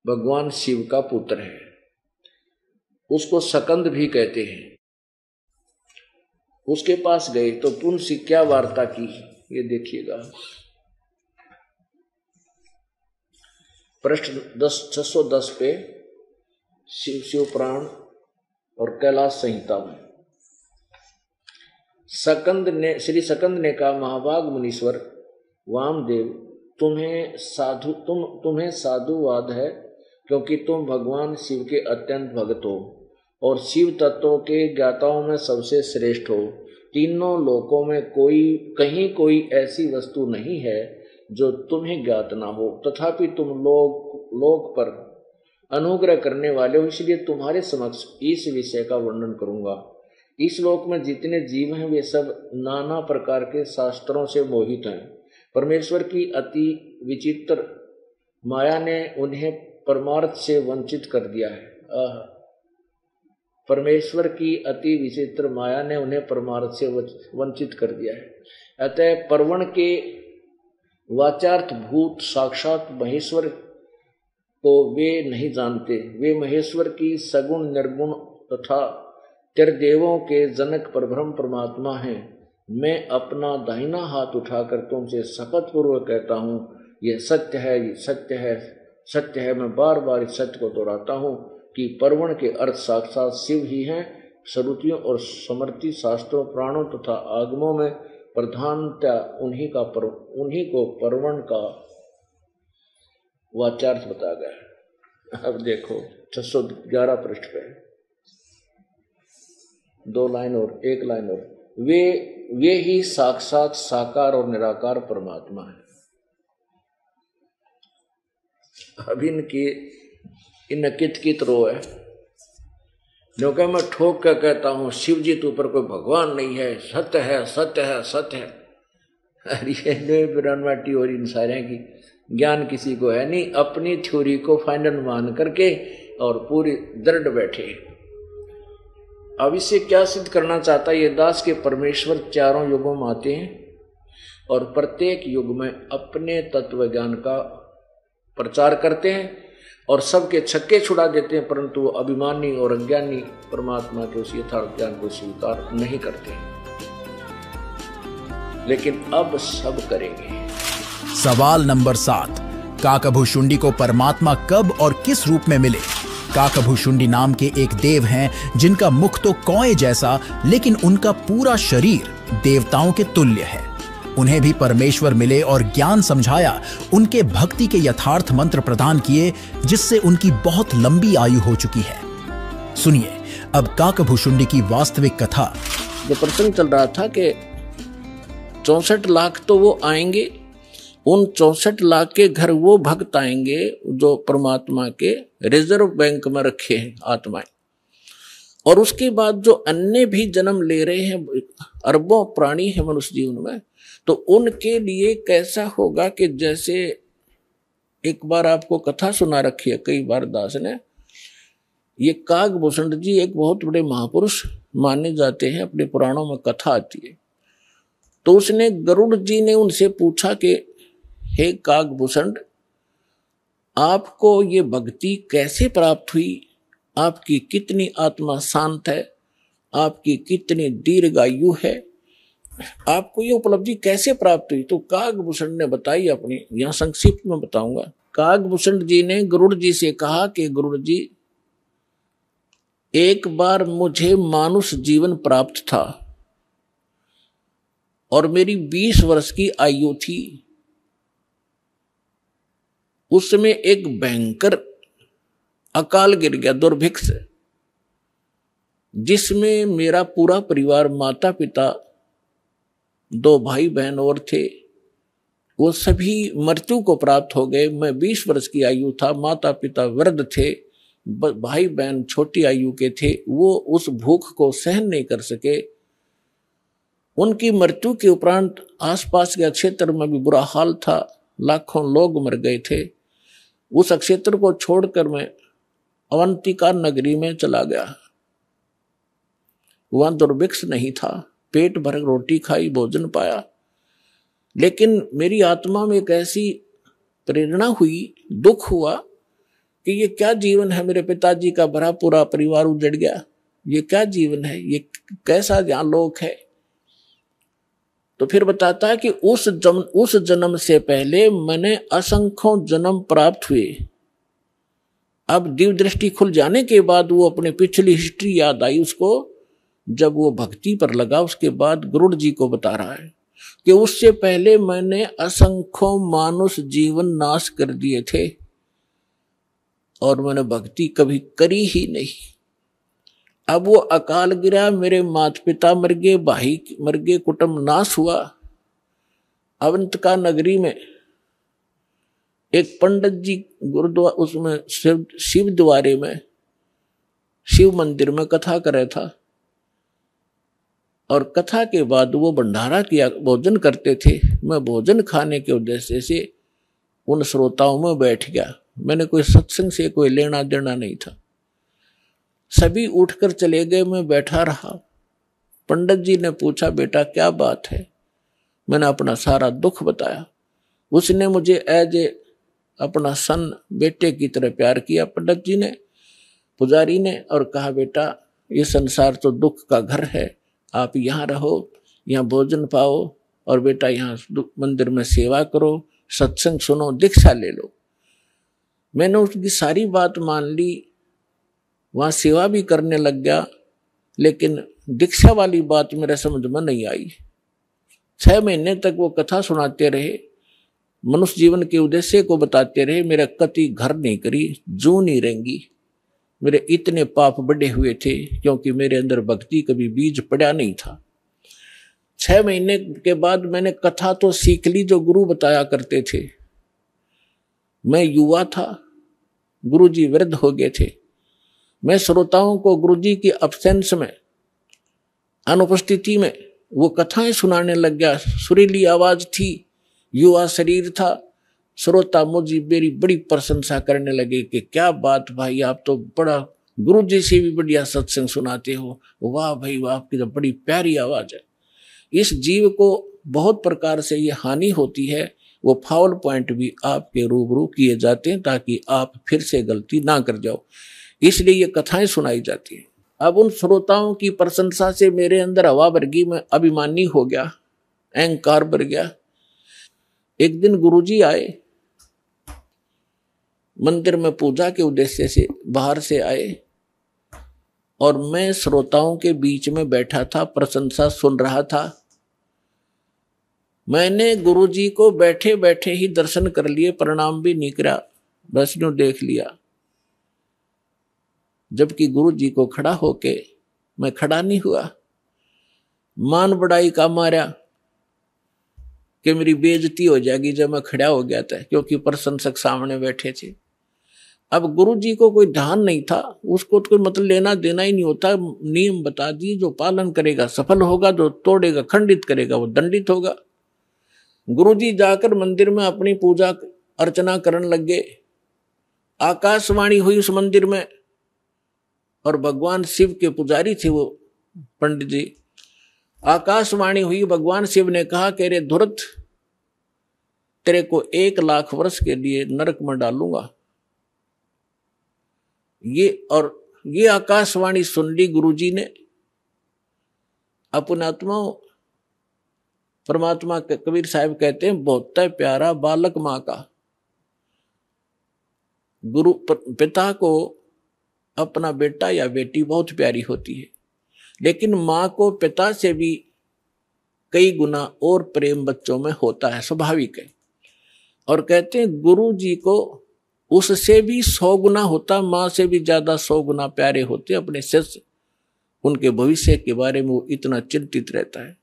भगवान शिव का पुत्र है, उसको सकंद भी कहते हैं। उसके पास गए तो उनसे क्या वार्ता की, ये देखिएगा। पृष्ठ 610 पे शिव पुराण और कैलाश संहिता में श्री सकंद ने कहा, महाभाग मुनीश्वर वामदेव, तुम्हें साधुवाद है, क्योंकि तुम भगवान शिव के अत्यंत भक्त हो और शिव तत्वों के ज्ञाताओं में सबसे श्रेष्ठ हो। तीनों लोकों में कहीं कोई ऐसी वस्तु नहीं है जो तुम्हें ज्ञात ना हो, तथापि तुम लोक पर अनुग्रह करने वाले हो, इसलिए तुम्हारे समक्ष इस विषय का वर्णन करूंगा। इस लोक में जितने जीव हैं वे सब नाना प्रकार के शास्त्रों से मोहित हैं। परमेश्वर की अति विचित्र माया ने उन्हें परमार्थ से वंचित कर दिया है। परमेश्वर की अति विचित्र माया ने उन्हें परमार्थ से वंचित कर दिया है। अतः पर्वण के वाचार्थ भूत साक्षात महेश्वर को वे नहीं जानते। वे महेश्वर की सगुण निर्गुण तथा त्रिदेवों के जनक परब्रह्म परमात्मा हैं। मैं अपना दाहिना हाथ उठाकर तुमसे शपथ पूर्वक कहता हूँ, यह सत्य है, ये सत्य है, सत्य है। मैं बार बार इस सत्य को दोहराता हूँ कि पर्वण के अर्थ साक्षात शिव ही हैं। श्रुतियों और स्मृति शास्त्रों प्राणों तथा आगमों में प्रधानता उन्हीं को पर्वण का वाचार्थ बताया गया। अब देखो 611 पृष्ठ पे 2 लाइन और 1 लाइन और, वे ही साक्षात साकार और निराकार परमात्मा है। अब इन कित रो है, जो कि मैं ठोक कर कहता हूं शिव जी तो ऊपर कोई भगवान नहीं है, सत्य है, सत्य है, सत्य है। अरे बिरानवाटी और इन सारे की ज्ञान किसी को है नहीं, अपनी थ्योरी को फाइनल मान करके और पूरी दृढ़ बैठे। अब इससे क्या सिद्ध करना चाहता है ये दास के परमेश्वर चारों युगों में आते हैं और प्रत्येक युग में अपने तत्व ज्ञान का प्रचार करते हैं और सबके छक्के छुड़ा देते हैं, परंतु वो अभिमानी और अज्ञानी परमात्मा के उस यथार्थ ज्ञान को स्वीकार नहीं करते। लेकिन अब सब करेंगे। सवाल नंबर 7, काकभुशुंडी को परमात्मा कब और किस रूप में मिले? काकभुशुंडी नाम के एक देव हैं जिनका मुख तो कौए जैसा, लेकिन उनका पूरा शरीर देवताओं के तुल्य है। उन्हें भी परमेश्वर मिले और ज्ञान समझाया, उनके भक्ति के यथार्थ मंत्र प्रदान किए, जिससे उनकी बहुत लंबी आयु हो चुकी है। सुनिए अब काकभुशुंडी की वास्तविक कथा। जो प्रसंग चल रहा था कि 64 लाख तो वो आएंगे, उन 64 लाख के घर वो भक्त आएंगे जो परमात्मा के रिजर्व बैंक में रखे हैं आत्माएं, और उसके बाद जो अन्य भी जन्म ले रहे हैं, अरबों प्राणी है मनुष्य जीवन में, तो उनके लिए कैसा होगा कि जैसे एक बार आपको कथा सुना रखी है कई बार दास ने, ये काकभूषण जी एक बहुत बड़े महापुरुष माने जाते हैं, अपने पुराणों में कथा आती है। तो उसने गरुड़ जी ने उनसे पूछा कि हे काकभूषण, आपको ये भक्ति कैसे प्राप्त हुई? आपकी कितनी आत्मा शांत है? आपकी कितनी दीर्घायु है? आपको ये उपलब्धि कैसे प्राप्त हुई? तो काकभूषण ने बताई अपनी, यहां संक्षिप्त में बताऊंगा। काकभूषण जी ने गरुड़ जी से कहा कि गरुड़ जी, एक बार मुझे मानुष जीवन प्राप्त था और मेरी 20 वर्ष की आयु थी। उस समय एक भयंकर अकाल गिर गया, दुर्भिक्ष, जिसमें मेरा पूरा परिवार, माता पिता, 2 भाई बहन और थे, वो सभी मृत्यु को प्राप्त हो गए। मैं 20 वर्ष की आयु था, माता पिता वृद्ध थे, भाई बहन छोटी आयु के थे। वो उस भूख को सहन नहीं कर सके। उनकी मृत्यु के उपरांत आसपास के क्षेत्र में भी बुरा हाल था, लाखों लोग मर गए थे। उस क्षेत्र को छोड़कर मैं अवंतिका नगरी में चला गया। वहां दुर्भिक्ष नहीं था, पेट भर रोटी खाई, भोजन पाया। लेकिन मेरी आत्मा में एक ऐसी प्रेरणा हुई, दुख हुआ कि ये क्या जीवन है? मेरे पिताजी का भरा पूरा परिवार उजड़ गया, ये क्या जीवन है? ये कैसा यहाँ लोक है? तो फिर बताता है कि उस जन्म से पहले मैंने असंख्यों जन्म प्राप्त हुए। अब दिव्य दृष्टि खुल जाने के बाद वो अपने पिछली हिस्ट्री याद आई उसको, जब वो भक्ति पर लगा उसके बाद गरुड़ जी को बता रहा है कि उससे पहले मैंने असंख्यों मानुष जीवन नाश कर दिए थे और मैंने भक्ति कभी करी ही नहीं। अब वो अकाल गिरा, मेरे माता पिता मर गए, भाई मर गए, कुटुंब नाश हुआ। अवंतिका नगरी में एक पंडित जी गुरुद्वारा, उसमें शिव द्वारे में, शिव मंदिर में कथा कर रहा था और कथा के बाद वो भंडारा किया, भोजन करते थे। मैं भोजन खाने के उद्देश्य से उन श्रोताओं में बैठ गया। मैंने कोई सत्संग से कोई लेना देना नहीं था। सभी उठकर चले गए, मैं बैठा रहा। पंडित जी ने पूछा, बेटा क्या बात है? मैंने अपना सारा दुख बताया। उसने मुझे एज ए अपना सन, बेटे की तरह प्यार किया पंडित जी ने, पुजारी ने, और कहा बेटा ये संसार तो दुख का घर है, आप यहाँ रहो, यहाँ भोजन पाओ और बेटा यहाँ मंदिर में सेवा करो, सत्संग सुनो, दीक्षा ले लो। मैंने उसकी सारी बात मान ली, वहाँ सेवा भी करने लग गया, लेकिन दीक्षा वाली बात मेरे समझ में नहीं आई। 6 महीने तक वो कथा सुनाते रहे, मनुष्य जीवन के उद्देश्य को बताते रहे। मेरा कति घर नहीं करी, जू नहीं रहेंगी। मेरे इतने पाप बढ़े हुए थे क्योंकि मेरे अंदर भक्ति कभी बीज पड़ा नहीं था। 6 महीने के बाद मैंने कथा तो सीख ली जो गुरु बताया करते थे। मैं युवा था, गुरु जी वृद्ध हो गए थे। मैं श्रोताओं को गुरु जी की अब्सेंस में, अनुपस्थिति में वो कथाएं सुनाने लग गया। सुरीली आवाज थी, युवा शरीर था। श्रोता मुझे मेरी बड़ी प्रशंसा करने लगे कि क्या बात भाई, आप तो बड़ा गुरु जी से भी बढ़िया सत्संग सुनाते हो, वाह भाई वाह, आपकी तो बड़ी प्यारी आवाज है। इस जीव को बहुत प्रकार से ये हानि होती है, वो फाउल पॉइंट भी आपके रूबरू किए जाते हैं ताकि आप फिर से गलती ना कर जाओ, इसलिए ये कथाएं सुनाई जाती हैं। अब उन श्रोताओं की प्रशंसा से मेरे अंदर हवा भर गई, मैं अभिमानी हो गया, अहंकार भर गया। एक दिन गुरुजी आए, मंदिर में पूजा के उद्देश्य से बाहर से आए और मैं श्रोताओं के बीच में बैठा था, प्रशंसा सुन रहा था। मैंने गुरुजी को बैठे बैठे ही दर्शन कर लिए, प्रणाम भी नहीं करा, बस यूं देख लिया। जबकि गुरु जी को खड़ा होके मैं खड़ा नहीं हुआ। मान बढ़ाई का मारा कि मेरी बेइज्जती हो जाएगी जब मैं खड़ा हो गया था, क्योंकि प्रशंसक सामने बैठे थे। अब गुरु जी को कोई ध्यान नहीं था, उसको तो कोई मतलब लेना देना ही नहीं होता। नियम बता दिए, जो पालन करेगा सफल होगा, जो तोड़ेगा खंडित करेगा वो दंडित होगा। गुरु जी जाकर मंदिर में अपनी पूजा अर्चना करने लग गए। आकाशवाणी हुई उस मंदिर में और भगवान शिव के पुजारी थे वो पंडित जी। आकाशवाणी हुई, भगवान शिव ने कहा कि रे धुरत, तेरे को 1 लाख वर्ष के लिए नरक में डालूंगा। ये आकाशवाणी सुन ली गुरुजी ने। अपने आत्मा परमात्मा के कबीर साहब कहते हैं, बहुत प्यारा बालक माँ का। गुरु पिता को अपना बेटा या बेटी बहुत प्यारी होती है, लेकिन माँ को पिता से भी कई गुना और प्रेम बच्चों में होता है, स्वाभाविक है। और कहते हैं गुरु जी को उससे भी 100 गुना होता, माँ से भी ज्यादा 100 गुना प्यारे होते अपने शिष्य। उनके भविष्य के बारे में वो इतना चिंतित रहता है।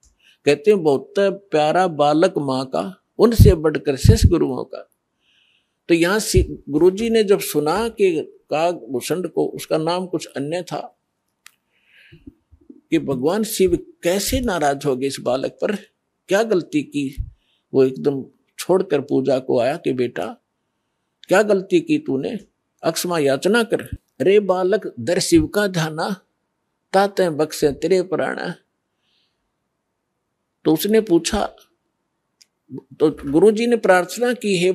कहते हैं बहुत प्यारा बालक माँ का, उनसे बढ़कर शिष्य गुरुओं का। तो यहाँ गुरुजी ने जब सुना कि कागभूषण को, उसका नाम कुछ अन्य था, कि भगवान शिव कैसे नाराज हो गए इस बालक पर, क्या गलती की। वो एकदम छोड़कर पूजा को आया कि बेटा क्या गलती की तूने, अक्षमा याचना कर। रे बालक दर शिव का ध्याना, ताते बख्शे तेरे प्राणा। तो उसने पूछा, तो गुरुजी ने प्रार्थना की, हे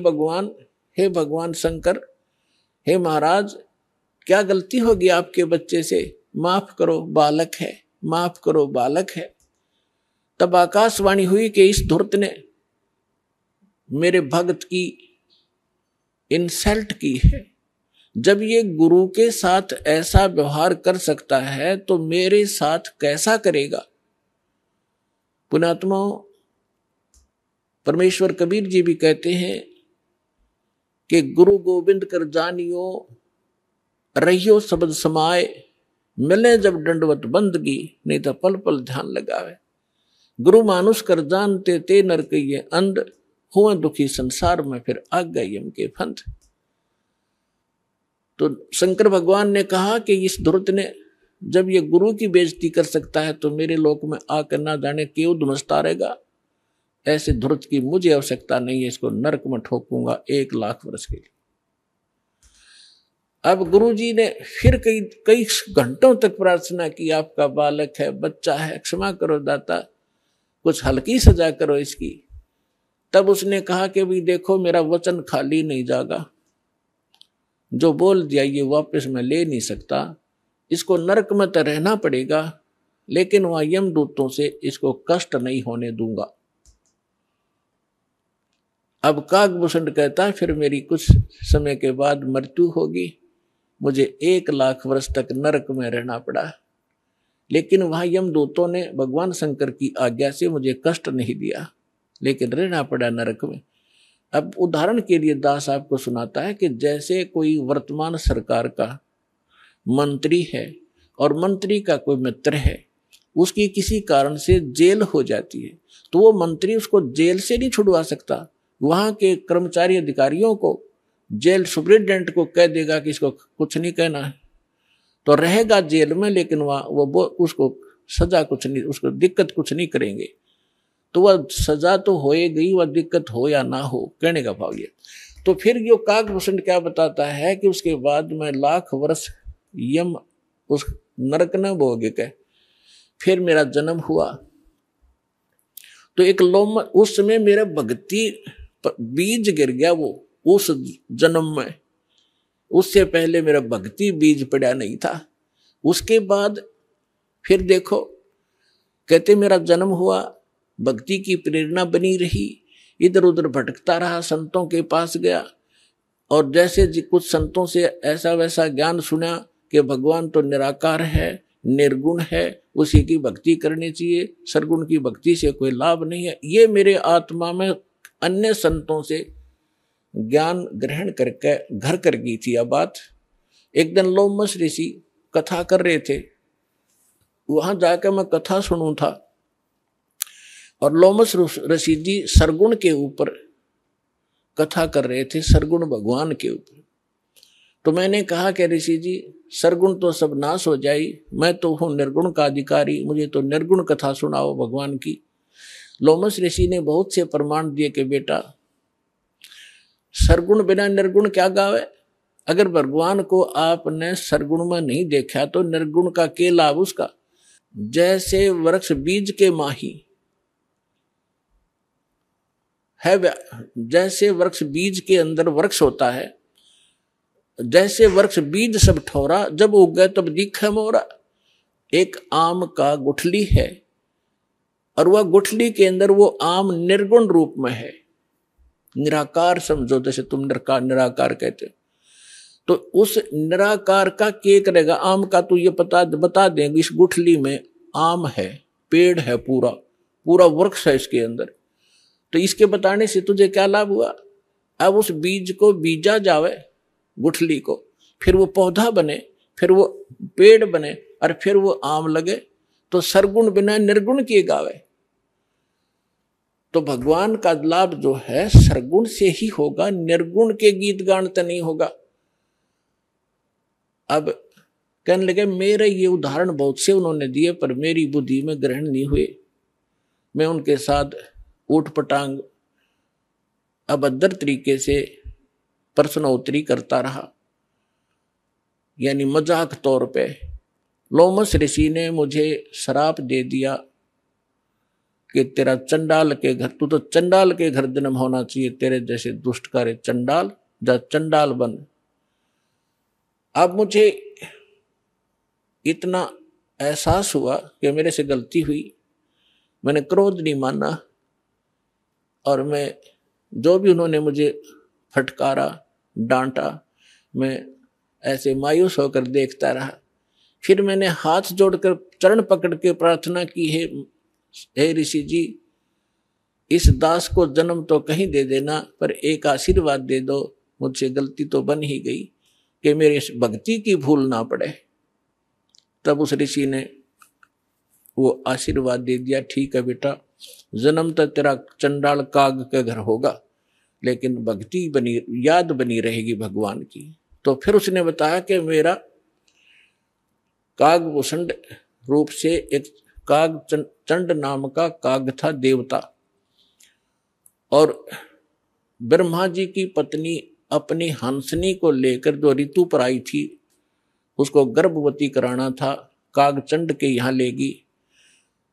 भगवान शंकर, हे महाराज, क्या गलती होगी आपके बच्चे से, माफ करो बालक है, माफ करो बालक है। तब आकाशवाणी हुई कि इस धूर्त ने मेरे भक्त की इंसल्ट की है। जब ये गुरु के साथ ऐसा व्यवहार कर सकता है तो मेरे साथ कैसा करेगा। पुण्यात्मा, परमेश्वर कबीर जी भी कहते हैं कि गुरु गोविंद कर जानियो, रहियो शब्द समाए, मिले जब दंडवत बंदगी, नहीं तो पल पल ध्यान लगावे। गुरु मानुष कर जानते ते नर कहिए अंध, हुआ दुखी संसार में फिर आ गए यम के फंद। तो शंकर भगवान ने कहा कि इस धूर्त ने जब ये गुरु की बेइज्जती कर सकता है तो मेरे लोक में आकर ना जाने क्यों धुमसता रहेगा। ऐसे धूर्त की मुझे आवश्यकता नहीं है, इसको नरक में ठोकूंगा 1 लाख वर्ष के लिए। अब गुरु जी ने फिर कई घंटों तक प्रार्थना की, आपका बालक है, बच्चा है, क्षमा करो दाता, कुछ हल्की सजा करो इसकी। तब उसने कहा कि भाई देखो, मेरा वचन खाली नहीं जागा, जो बोल दिया ये वापस मैं ले नहीं सकता, इसको नरक में तो रहना पड़ेगा, लेकिन वहां यमदूतों से इसको कष्ट नहीं होने दूंगा। अब काकभूषण कहता है फिर मेरी कुछ समय के बाद मृत्यु होगी, मुझे 1 लाख वर्ष तक नरक में रहना पड़ा, लेकिन वहां यमदूतों ने भगवान शंकर की आज्ञा से मुझे कष्ट नहीं दिया, लेकिन रहना पड़ा नरक में। अब उदाहरण के लिए दास आपको सुनाता है कि जैसे कोई वर्तमान सरकार का मंत्री है और मंत्री का कोई मित्र है, उसकी किसी कारण से जेल हो जाती है, तो वो मंत्री उसको जेल से नहीं छुड़वा सकता। वहां के कर्मचारी अधिकारियों को, जेल सुप्रिटेंडेंट को कह देगा कि इसको कुछ नहीं कहना है, तो रहेगा जेल में, लेकिन वहां वो उसको सजा कुछ नहीं, उसको दिक्कत कुछ नहीं करेंगे। तो वह सजा तो होएगी, वह दिक्कत हो या ना हो, कहने का भाव ये। तो फिर यो काकभूषण क्या बताता है कि उसके बाद मैं 1 लाख वर्ष यम उस नरक न भोग के फिर मेरा जन्म हुआ। तो एक लोम, उस समय मेरा भक्ति बीज गिर गया वो उस जन्म में, उससे पहले मेरा भक्ति बीज पड़ा नहीं था। उसके बाद फिर देखो, कहते मेरा जन्म हुआ, भक्ति की प्रेरणा बनी रही, इधर उधर भटकता रहा, संतों के पास गया, और जैसे कुछ संतों से ऐसा वैसा ज्ञान सुना कि भगवान तो निराकार है, निर्गुण है, उसी की भक्ति करनी चाहिए, सरगुण की भक्ति से कोई लाभ नहीं है। ये मेरे आत्मा में अन्य संतों से ज्ञान ग्रहण करके घर कर गई थी। अब बात एक दिन लोमस ऋषि कथा कर रहे थे, वहां जाकर मैं कथा सुनूं था, और लोमस ऋषि जी सरगुण के ऊपर कथा कर रहे थे, सरगुण भगवान के ऊपर। तो मैंने कहा कि ऋषि जी, सरगुण तो सब नाश हो जाई, मैं तो हूं निर्गुण का अधिकारी, मुझे तो निर्गुण कथा सुनाओ भगवान की। लोमस ऋषि ने बहुत से प्रमाण दिए कि बेटा, सरगुण बिना निर्गुण क्या गावे। अगर भगवान को आपने सरगुण में नहीं देखा तो निर्गुण का क्या लाभ उसका। जैसे वृक्ष बीज के माही है, जैसे वृक्ष बीज के अंदर वृक्ष होता है, जैसे वृक्ष बीज सब ठोरा, जब उग गए तब दिखे मोरा। एक आम का गुठली है, और वह गुठली के अंदर वो आम निर्गुण रूप में है, निराकार समझो, जैसे तुम निराकार कहते हो। तो उस निराकार का क्या करेगा, आम का तो ये बता देंगे, इस गुठली में आम है, पेड़ है, पूरा वृक्ष है इसके अंदर। तो इसके बताने से तुझे क्या लाभ हुआ। अब उस बीज को बीजा जावे गुठली को, फिर वो पौधा बने, फिर वो पेड़ बने, और फिर वो आम लगे। तो सरगुण बिना निर्गुण किए गावे। तो भगवान का लाभ जो है सरगुण से ही होगा, निर्गुण के गीत गान तो नहीं होगा। अब कहने लगे मेरे ये उदाहरण बहुत से उन्होंने दिए, पर मेरी बुद्धि में ग्रहण नहीं हुए। मैं उनके साथ ऊट पटांग अभद्र तरीके से प्रश्नोत्तरी करता रहा, यानी मजाक तौर पे। लोमस ऋषि ने मुझे श्राप दे दिया कि तेरा चंडाल के घर, तू तो चंडाल के घर जन्म होना चाहिए, तेरे जैसे दुष्ट करे चंडाल, जा चंडाल बन। अब मुझे इतना एहसास हुआ कि मेरे से गलती हुई, मैंने क्रोध नहीं माना और मैं जो भी उन्होंने मुझे फटकारा डांटा, मैं ऐसे मायूस होकर देखता रहा। फिर मैंने हाथ जोड़कर चरण पकड़ के प्रार्थना की, हे ऋषि जी, इस दास को जन्म तो कहीं दे देना, पर एक आशीर्वाद दे दो, मुझसे गलती तो बन ही गई कि मेरे भक्ति की भूल ना पड़े। तब उस ऋषि ने वो आशीर्वाद दे दिया, ठीक है बेटा, जन्म तो तेरा चंडाल काग के घर होगा, लेकिन भक्ति बनी, याद बनी रहेगी भगवान की। तो फिर उसने बताया कि मेरा कागभूषण रूप से एक काग चंड नाम का काग था, देवता, और ब्रह्मा जी की पत्नी अपनी हंसनी को लेकर जो ऋतु पर आई थी, उसको गर्भवती कराना था, कागचंड के यहाँ लेगी।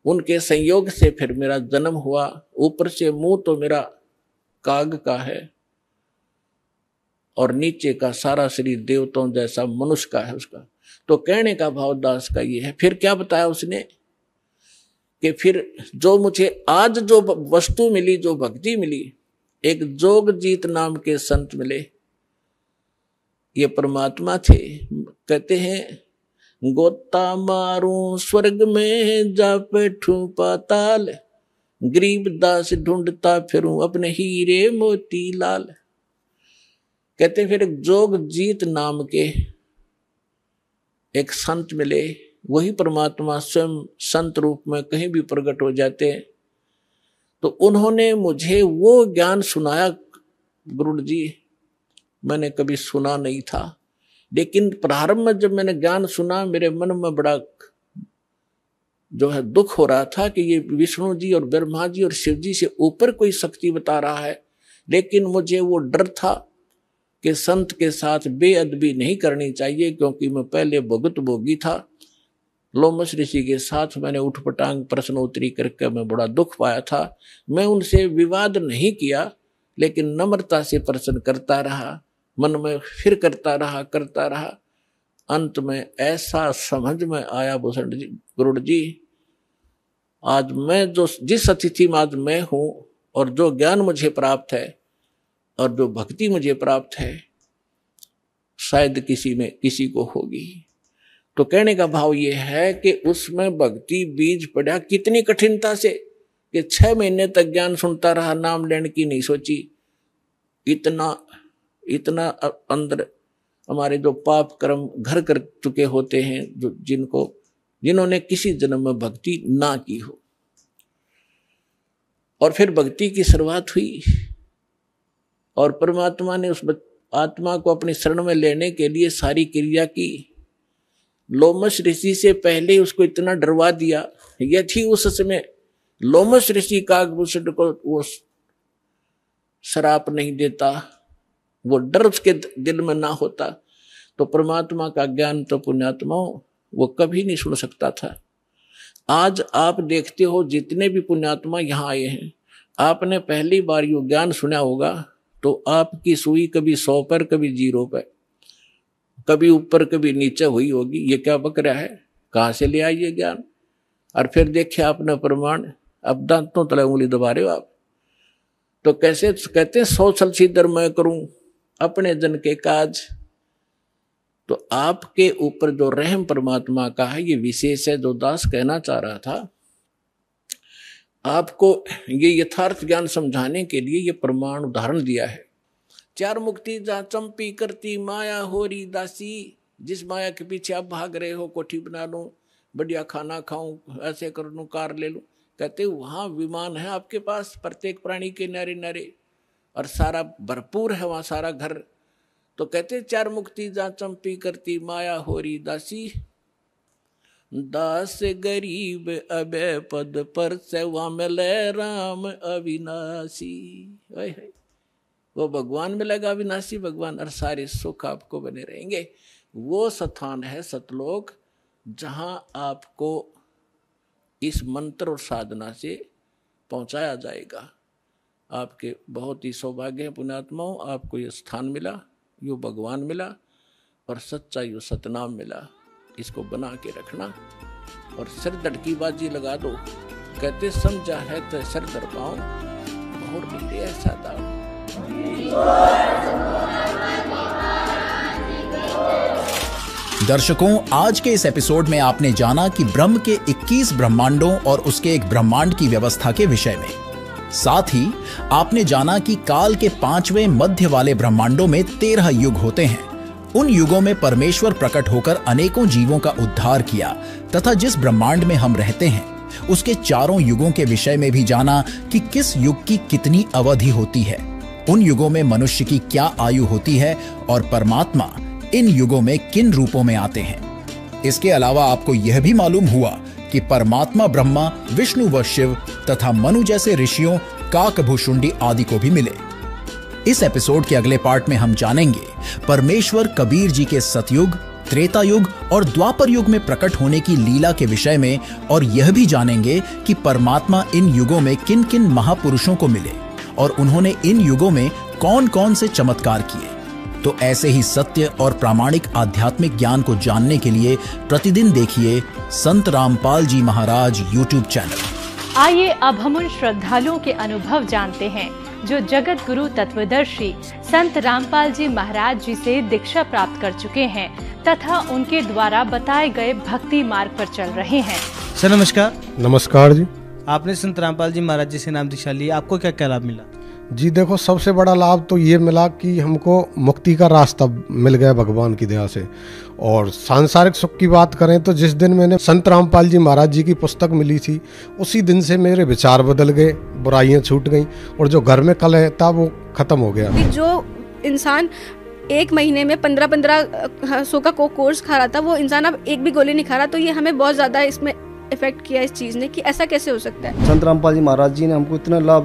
उनके संयोग से फिर मेरा जन्म हुआ। ऊपर से मुंह तो मेरा काग का है और नीचे का सारा शरीर देवताओं जैसा मनुष्य का है उसका। तो कहने का भाव दास का ये है। फिर क्या बताया उसने कि फिर जो मुझे आज जो वस्तु मिली, जो भक्ति मिली, एक जोगजीत नाम के संत मिले, ये परमात्मा थे। कहते हैं, गोता मारूं स्वर्ग में जा बैठूं पाताल, गरीब दास ढूंढता फिरूं अपने हीरे मोती लाल। कहते फिर जोगजीत नाम के एक संत मिले, वही परमात्मा स्वयं संत रूप में कहीं भी प्रकट हो जाते हैं। तो उन्होंने मुझे वो ज्ञान सुनाया, गुरु जी मैंने कभी सुना नहीं था, लेकिन प्रारंभ में जब मैंने ज्ञान सुना, मेरे मन में बड़ा जो है दुख हो रहा था कि ये विष्णु जी और ब्रह्मा जी और शिव जी से ऊपर कोई शक्ति बता रहा है। लेकिन मुझे वो डर था कि संत के साथ बेअदबी नहीं करनी चाहिए, क्योंकि मैं पहले भुगत भोगी था। लोमस ऋषि के साथ मैंने उठपटांग प्रश्नोत्तरी करके मैं बड़ा दुख पाया था। मैं उनसे विवाद नहीं किया, लेकिन नम्रता से प्रश्न करता रहा, मन में फिर करता रहा। अंत में ऐसा समझ में आया, भूषण जी, गुरु जी, आज मैं जिस अतिथि में आज मैं हूं और जो ज्ञान मुझे प्राप्त है और जो भक्ति मुझे प्राप्त है, शायद किसी को होगी। तो कहने का भाव ये है कि उसमें भक्ति बीज पड़ा कितनी कठिनता से, कि 6 महीने तक ज्ञान सुनता रहा, नाम लेने की नहीं सोची। इतना अंदर हमारे जो पाप कर्म घर कर चुके होते हैं, जिन्होंने किसी जन्म में भक्ति ना की हो। और फिर भक्ति की शुरुआत हुई और परमात्मा ने उस आत्मा को अपनी शरण में लेने के लिए सारी क्रिया की। लोमस ऋषि से पहले उसको इतना डरवा दिया, यदि उस समय लोमस ऋषि कागभूषण को वो श्राप नहीं देता, वो डर उसके दिल में ना होता, तो परमात्मा का ज्ञान तो पुण्यात्माओं वो कभी नहीं सुन सकता था। आज आप देखते हो जितने भी पुण्यात्मा यहाँ आए हैं, आपने पहली बार यो ज्ञान सुना होगा तो आपकी सुई कभी 100 पर, कभी 0 पर, कभी ऊपर कभी नीचे हुई होगी। ये क्या बक रहा है, कहाँ से ले आइए ज्ञान। और फिर देखिए आपने प्रमाण, अब दांतों तले उंगली दबा रहे हो आप। तो कैसे कहते हैं, 100 छल सीधर मैं करूं अपने जन के काज। तो आपके ऊपर जो रहम परमात्मा का है, ये विशेष है। जो दास कहना चाह रहा था, आपको ये यथार्थ ज्ञान समझाने के लिए ये प्रमाण उदाहरण दिया है। 4 मुक्ति जा चंपी करती माया होरी दासी, जिस माया के पीछे आप भाग रहे हो, कोठी बना लूं, बढ़िया खाना खाऊं, ऐसे कर लूं, कार ले लूं। कहते वहां विमान है आपके पास, प्रत्येक प्राणी के नारे नारे, और सारा भरपूर है वहां सारा घर। तो कहते 4 मुक्ति जा चंपी करती माया होरी दासी, दास गरीब अबे पद पर सेवा मिले राम अविनाशी। वो भगवान मिलेगा अविनाशी भगवान, और सारे सुख आपको बने रहेंगे। वो स्थान है सतलोक, जहां आपको इस मंत्र और साधना से पहुंचाया जाएगा। आपके बहुत ही सौभाग्य है पुण्यात्माओं, आपको ये स्थान मिला, यो भगवान मिला और सच्चा यो सतनाम मिला। इसको बना के रखना और सिर धड़की बाजी लगा दो कहते समझा है तो सर दर पाओ बहुर निकले ऐसा दाव। दर्शकों, आज के इस एपिसोड में आपने जाना कि ब्रह्म के 21 ब्रह्मांडों और उसके एक ब्रह्मांड की व्यवस्था के विषय में। साथ ही आपने जाना कि काल के 5वें मध्य वाले ब्रह्मांडों में 13 युग होते हैं। उन युगों में परमेश्वर प्रकट होकर अनेकों जीवों का उद्धार किया तथा जिस ब्रह्मांड में हम रहते हैं उसके चारों युगों के विषय में भी जाना कि किस युग की कितनी अवधि होती है, उन युगों में मनुष्य की क्या आयु होती है और परमात्मा इन युगों में किन रूपों में आते हैं। इसके अलावा आपको यह भी मालूम हुआ कि परमात्मा ब्रह्मा, विष्णु व शिव तथा मनु जैसे ऋषियों, काकभुशुंडी आदि को भी मिले। इस एपिसोड के अगले पार्ट में हम जानेंगे परमेश्वर कबीर जी के सतयुग, त्रेता युग और द्वापर युग में प्रकट होने की लीला के विषय में, और यह भी जानेंगे कि परमात्मा इन युगों में किन किन महापुरुषों को मिले और उन्होंने इन युगों में कौन कौन से चमत्कार किए। तो ऐसे ही सत्य और प्रामाणिक आध्यात्मिक ज्ञान को जानने के लिए प्रतिदिन देखिए संत रामपाल जी महाराज यूट्यूब चैनल। आइए अब हम उन श्रद्धालुओं के अनुभव जानते हैं जो जगत गुरु तत्वदर्शी संत रामपाल जी महाराज जी से दीक्षा प्राप्त कर चुके हैं तथा उनके द्वारा बताए गए भक्ति मार्ग पर चल रहे हैं। सर नमस्कार। नमस्कार जी। आपने संत रामपाल जी महाराज जी से नाम दीक्षा ली, आपको क्या क्या लाभ मिला? जी देखो, सबसे बड़ा लाभ तो ये मिला कि हमको मुक्ति का रास्ता मिल गया भगवान की दया से। और सांसारिक सुख की बात करें तो जिस दिन मैंने संत रामपाल जी महाराज जी की पुस्तक मिली थी उसी दिन से मेरे विचार बदल गए, बुराइयां छूट गईं और जो घर में कलह था वो खत्म हो गया। जो इंसान 1 महीने में 1500 का कोर्स खा रहा था, वो इंसान अब एक भी गोली नहीं खा रहा। तो ये हमें बहुत ज़्यादा इसमें इफेक्ट किया इस चीज़ ने कि ऐसा कैसे हो सकता है। संत रामपाल जी महाराज जी ने हमको इतने लाभ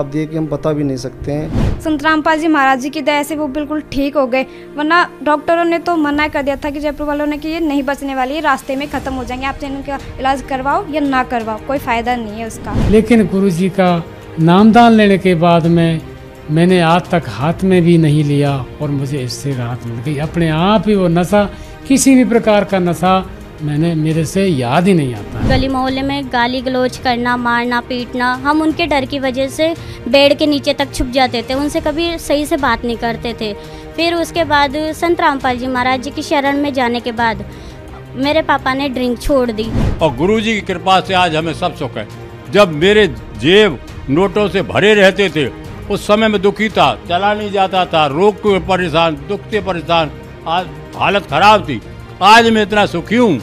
दिए कि हम बता भी नहीं सकते हैं। संत रामपाल जी महाराज जी की दया से वो बिल्कुल ठीक हो गए, वरना डॉक्टरों ने तो मना कर दिया था कि जयपुर वालों ने कि ये नहीं बचने वाली है, रास्ते में खत्म हो जाएंगे, आप इनका इलाज करवाओ या ना करवाओ, कोई फायदा नहीं है उसका। लेकिन गुरु जी का नामदान लेने के बाद मैंने आज तक हाथ में भी नहीं लिया और मुझे इससे राहत मिल गई। अपने आप ही वो नशा, किसी भी प्रकार का नशा मेरे से याद ही नहीं आता। गली मोहल्ले में गाली गलौज करना, मारना पीटना, हम उनके डर की वजह से बेड के नीचे तक छुप जाते थे, उनसे कभी सही से बात नहीं करते थे। फिर उसके बाद संत रामपाल जी महाराज जी की शरण में जाने के बाद मेरे पापा ने ड्रिंक छोड़ दी और गुरु जी की कृपा से आज हमें सब सुख है। जब मेरे जेब नोटों से भरे रहते थे उस समय में दुखी था, चला नहीं जाता था, रोग के परेशान, दुख से परेशान, आज हालत खराब थी। आज मैं इतना सुखी हूँ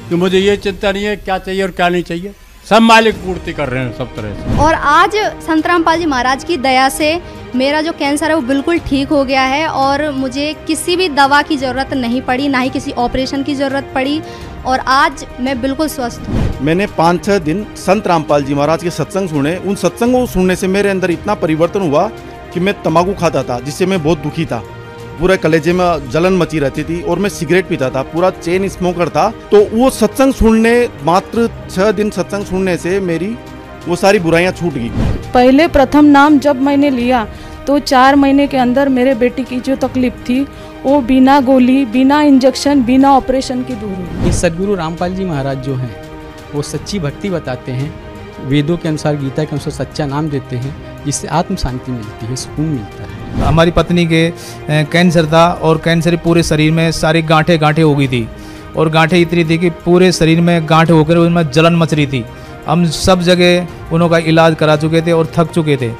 कि मुझे ये चिंता नहीं है क्या चाहिए और क्या नहीं चाहिए, सब मालिक पूर्ति कर रहे हैं सब तरह से। और आज संत रामपाल जी महाराज की दया से मेरा जो कैंसर है वो बिल्कुल ठीक हो गया है और मुझे किसी भी दवा की ज़रूरत नहीं पड़ी, ना ही किसी ऑपरेशन की ज़रूरत पड़ी और आज मैं बिल्कुल स्वस्थ हूँ। मैंने 5-6 दिन संत रामपाल जी महाराज के सत्संग सुने। उन सत्संगों को सुनने से मेरे अंदर इतना परिवर्तन हुआ कि मैं तंबाकू खाता था जिससे मैं बहुत दुखी था, पूरे कलेजे में जलन मची रहती थी और मैं सिगरेट पीता था, पूरा चेन स्मोकर था। तो वो सत्संग सुनने, मात्र 6 दिन सत्संग सुनने से मेरी वो सारी बुराइयां छूट गई। पहले प्रथम नाम जब मैंने लिया तो 4 महीने के अंदर मेरे बेटी की जो तकलीफ थी वो बिना गोली, बिना इंजेक्शन, बिना ऑपरेशन की दूर हुई। सदगुरु रामपाल जी महाराज जो हैं वो सच्ची भक्ति बताते हैं, वेदों के अनुसार, गीता के अनुसार सच्चा नाम देते हैं, जिससे आत्म शांति मिलती है, सुकून मिलता है। हमारी पत्नी के कैंसर था और कैंसर पूरे शरीर में सारी गांठें हो गई थी और गांठें इतनी थी कि पूरे शरीर में गांठ होकर उनमें जलन मच रही थी। हम सब जगह उनका इलाज करा चुके थे और थक चुके थे,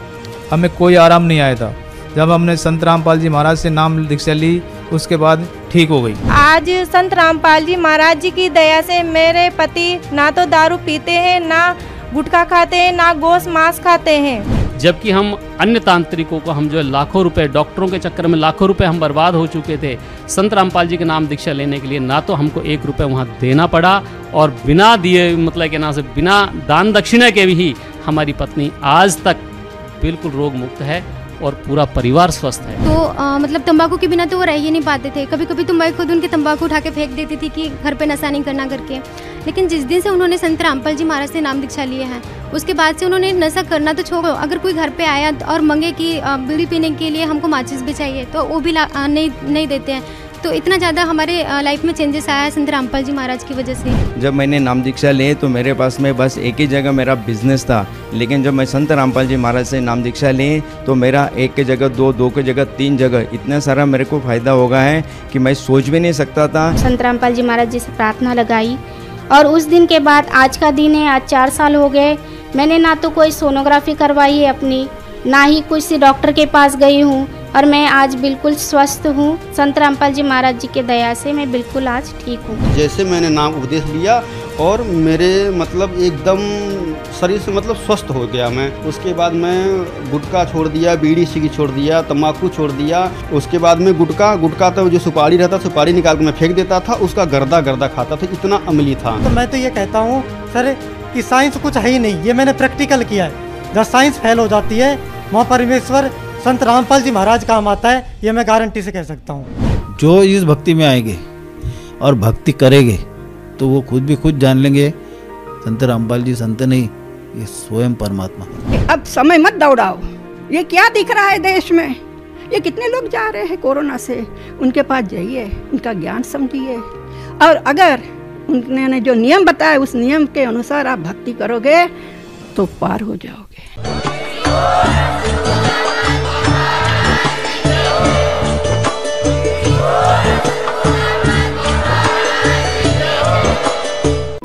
हमें कोई आराम नहीं आया था। जब हमने संत रामपाल जी महाराज से नाम दीक्षा ली उसके बाद ठीक हो गई। आज संत रामपाल जी महाराज जी की दया से मेरे पति ना तो दारू पीते हैं, ना गुटखा खाते हैं, ना गोश्त मांस खाते हैं। जबकि हम अन्य तांत्रिकों को हम जो लाखों रुपए, डॉक्टरों के चक्कर में लाखों रुपए हम बर्बाद हो चुके थे, संत रामपाल जी के नाम दीक्षा लेने के लिए ना तो हमको 1 रुपये वहाँ देना पड़ा और बिना दिए, मतलब के नाम से बिना दान दक्षिणा के भी हमारी पत्नी आज तक बिल्कुल रोग मुक्त है और पूरा परिवार स्वस्थ है। तो मतलब तंबाकू के बिना तो वो रह ही नहीं पाते थे। कभी कभी तो मैं खुद उनके तंबाकू उठा के फेंक देती थी कि घर पे नशा नहीं करना करके। लेकिन जिस दिन से उन्होंने संत रामपाल जी महाराज से नाम दीक्षा लिए हैं उसके बाद से उन्होंने नशा करना तो छोड़ो, अगर कोई घर पे आया और मांगे कि बीड़ी पीने के लिए हमको माचिस भी चाहिए तो वो भी नहीं देते हैं। तो इतना ज़्यादा हमारे लाइफ में चेंजेस आया है संत रामपाल जी महाराज की वजह से। जब मैंने नाम दीक्षा ली तो मेरे पास में बस एक ही जगह मेरा बिजनेस था, लेकिन जब मैं संत रामपाल जी महाराज से नाम दीक्षा ली तो मेरा एक की जगह दो की जगह 3 जगह इतना सारा मेरे को फ़ायदा हो गया है कि मैं सोच भी नहीं सकता था। संत रामपाल जी महाराज जी से प्रार्थना लगाई और उस दिन के बाद आज का दिन है, आज 4 साल हो गए। मैंने ना तो कोई सोनोग्राफी करवाई है अपनी, ना ही किसी डॉक्टर के पास गई हूँ और मैं आज बिल्कुल स्वस्थ हूँ। संत रामपाल जी महाराज जी के दया से मैं बिल्कुल आज ठीक हूँ। जैसे मैंने नाम उपदेश लिया और मेरे मतलब एकदम शरीर से मतलब स्वस्थ हो गया मैं। उसके बाद मैं गुटखा छोड़ दिया, बीड़ी सिगरेट छोड़ दिया, तम्बाकू छोड़ दिया। उसके बाद में गुटखा तो जो सुपारी रहता, सुपारी निकाल कर मैं फेंक देता था, उसका गर्दा खाता था, इतना अमली था। तो मैं तो ये कहता हूँ सर कि साइंस कुछ है ही नहीं, ये मैंने प्रैक्टिकल किया है। जब साइंस फेल हो जाती है वहाँ परमेश्वर संत रामपाल जी महाराज काम आता है, ये मैं गारंटी से कह सकता हूँ। जो इस भक्ति में आएंगे और भक्ति करेंगे तो वो खुद जान लेंगे संत रामपाल जी संत नहीं, ये स्वयं परमात्मा। अब समय मत दौड़ाओ, ये क्या दिख रहा है देश में, ये कितने लोग जा रहे हैं कोरोना से, उनके पास जाइए, उनका ज्ञान समझिए और अगर उन्होंने जो नियम बताया उस नियम के अनुसार आप भक्ति करोगे तो पार हो जाओगे।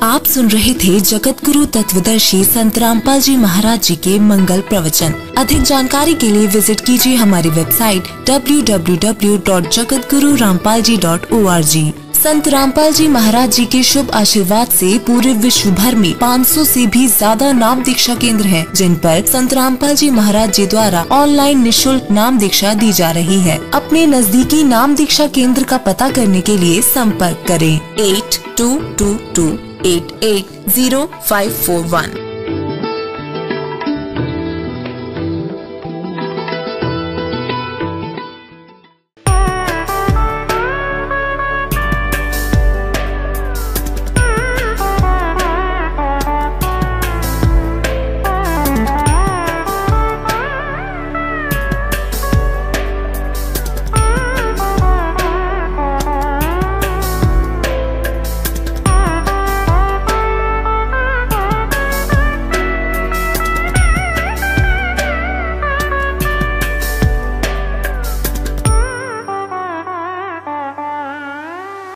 आप सुन रहे थे जगत गुरु तत्वदर्शी संत रामपाल जी महाराज जी के मंगल प्रवचन। अधिक जानकारी के लिए विजिट कीजिए हमारी वेबसाइट www.jagatgururampalji.org। संत रामपाल जी महाराज जी के शुभ आशीर्वाद से पूरे विश्व भर में 500 से भी ज्यादा नाम दीक्षा केंद्र हैं, जिन पर संत रामपाल जी महाराज जी द्वारा ऑनलाइन निशुल्क नाम दीक्षा दी जा रही है। अपने नजदीकी नाम दीक्षा केंद्र का पता करने के लिए संपर्क करें 8222880541।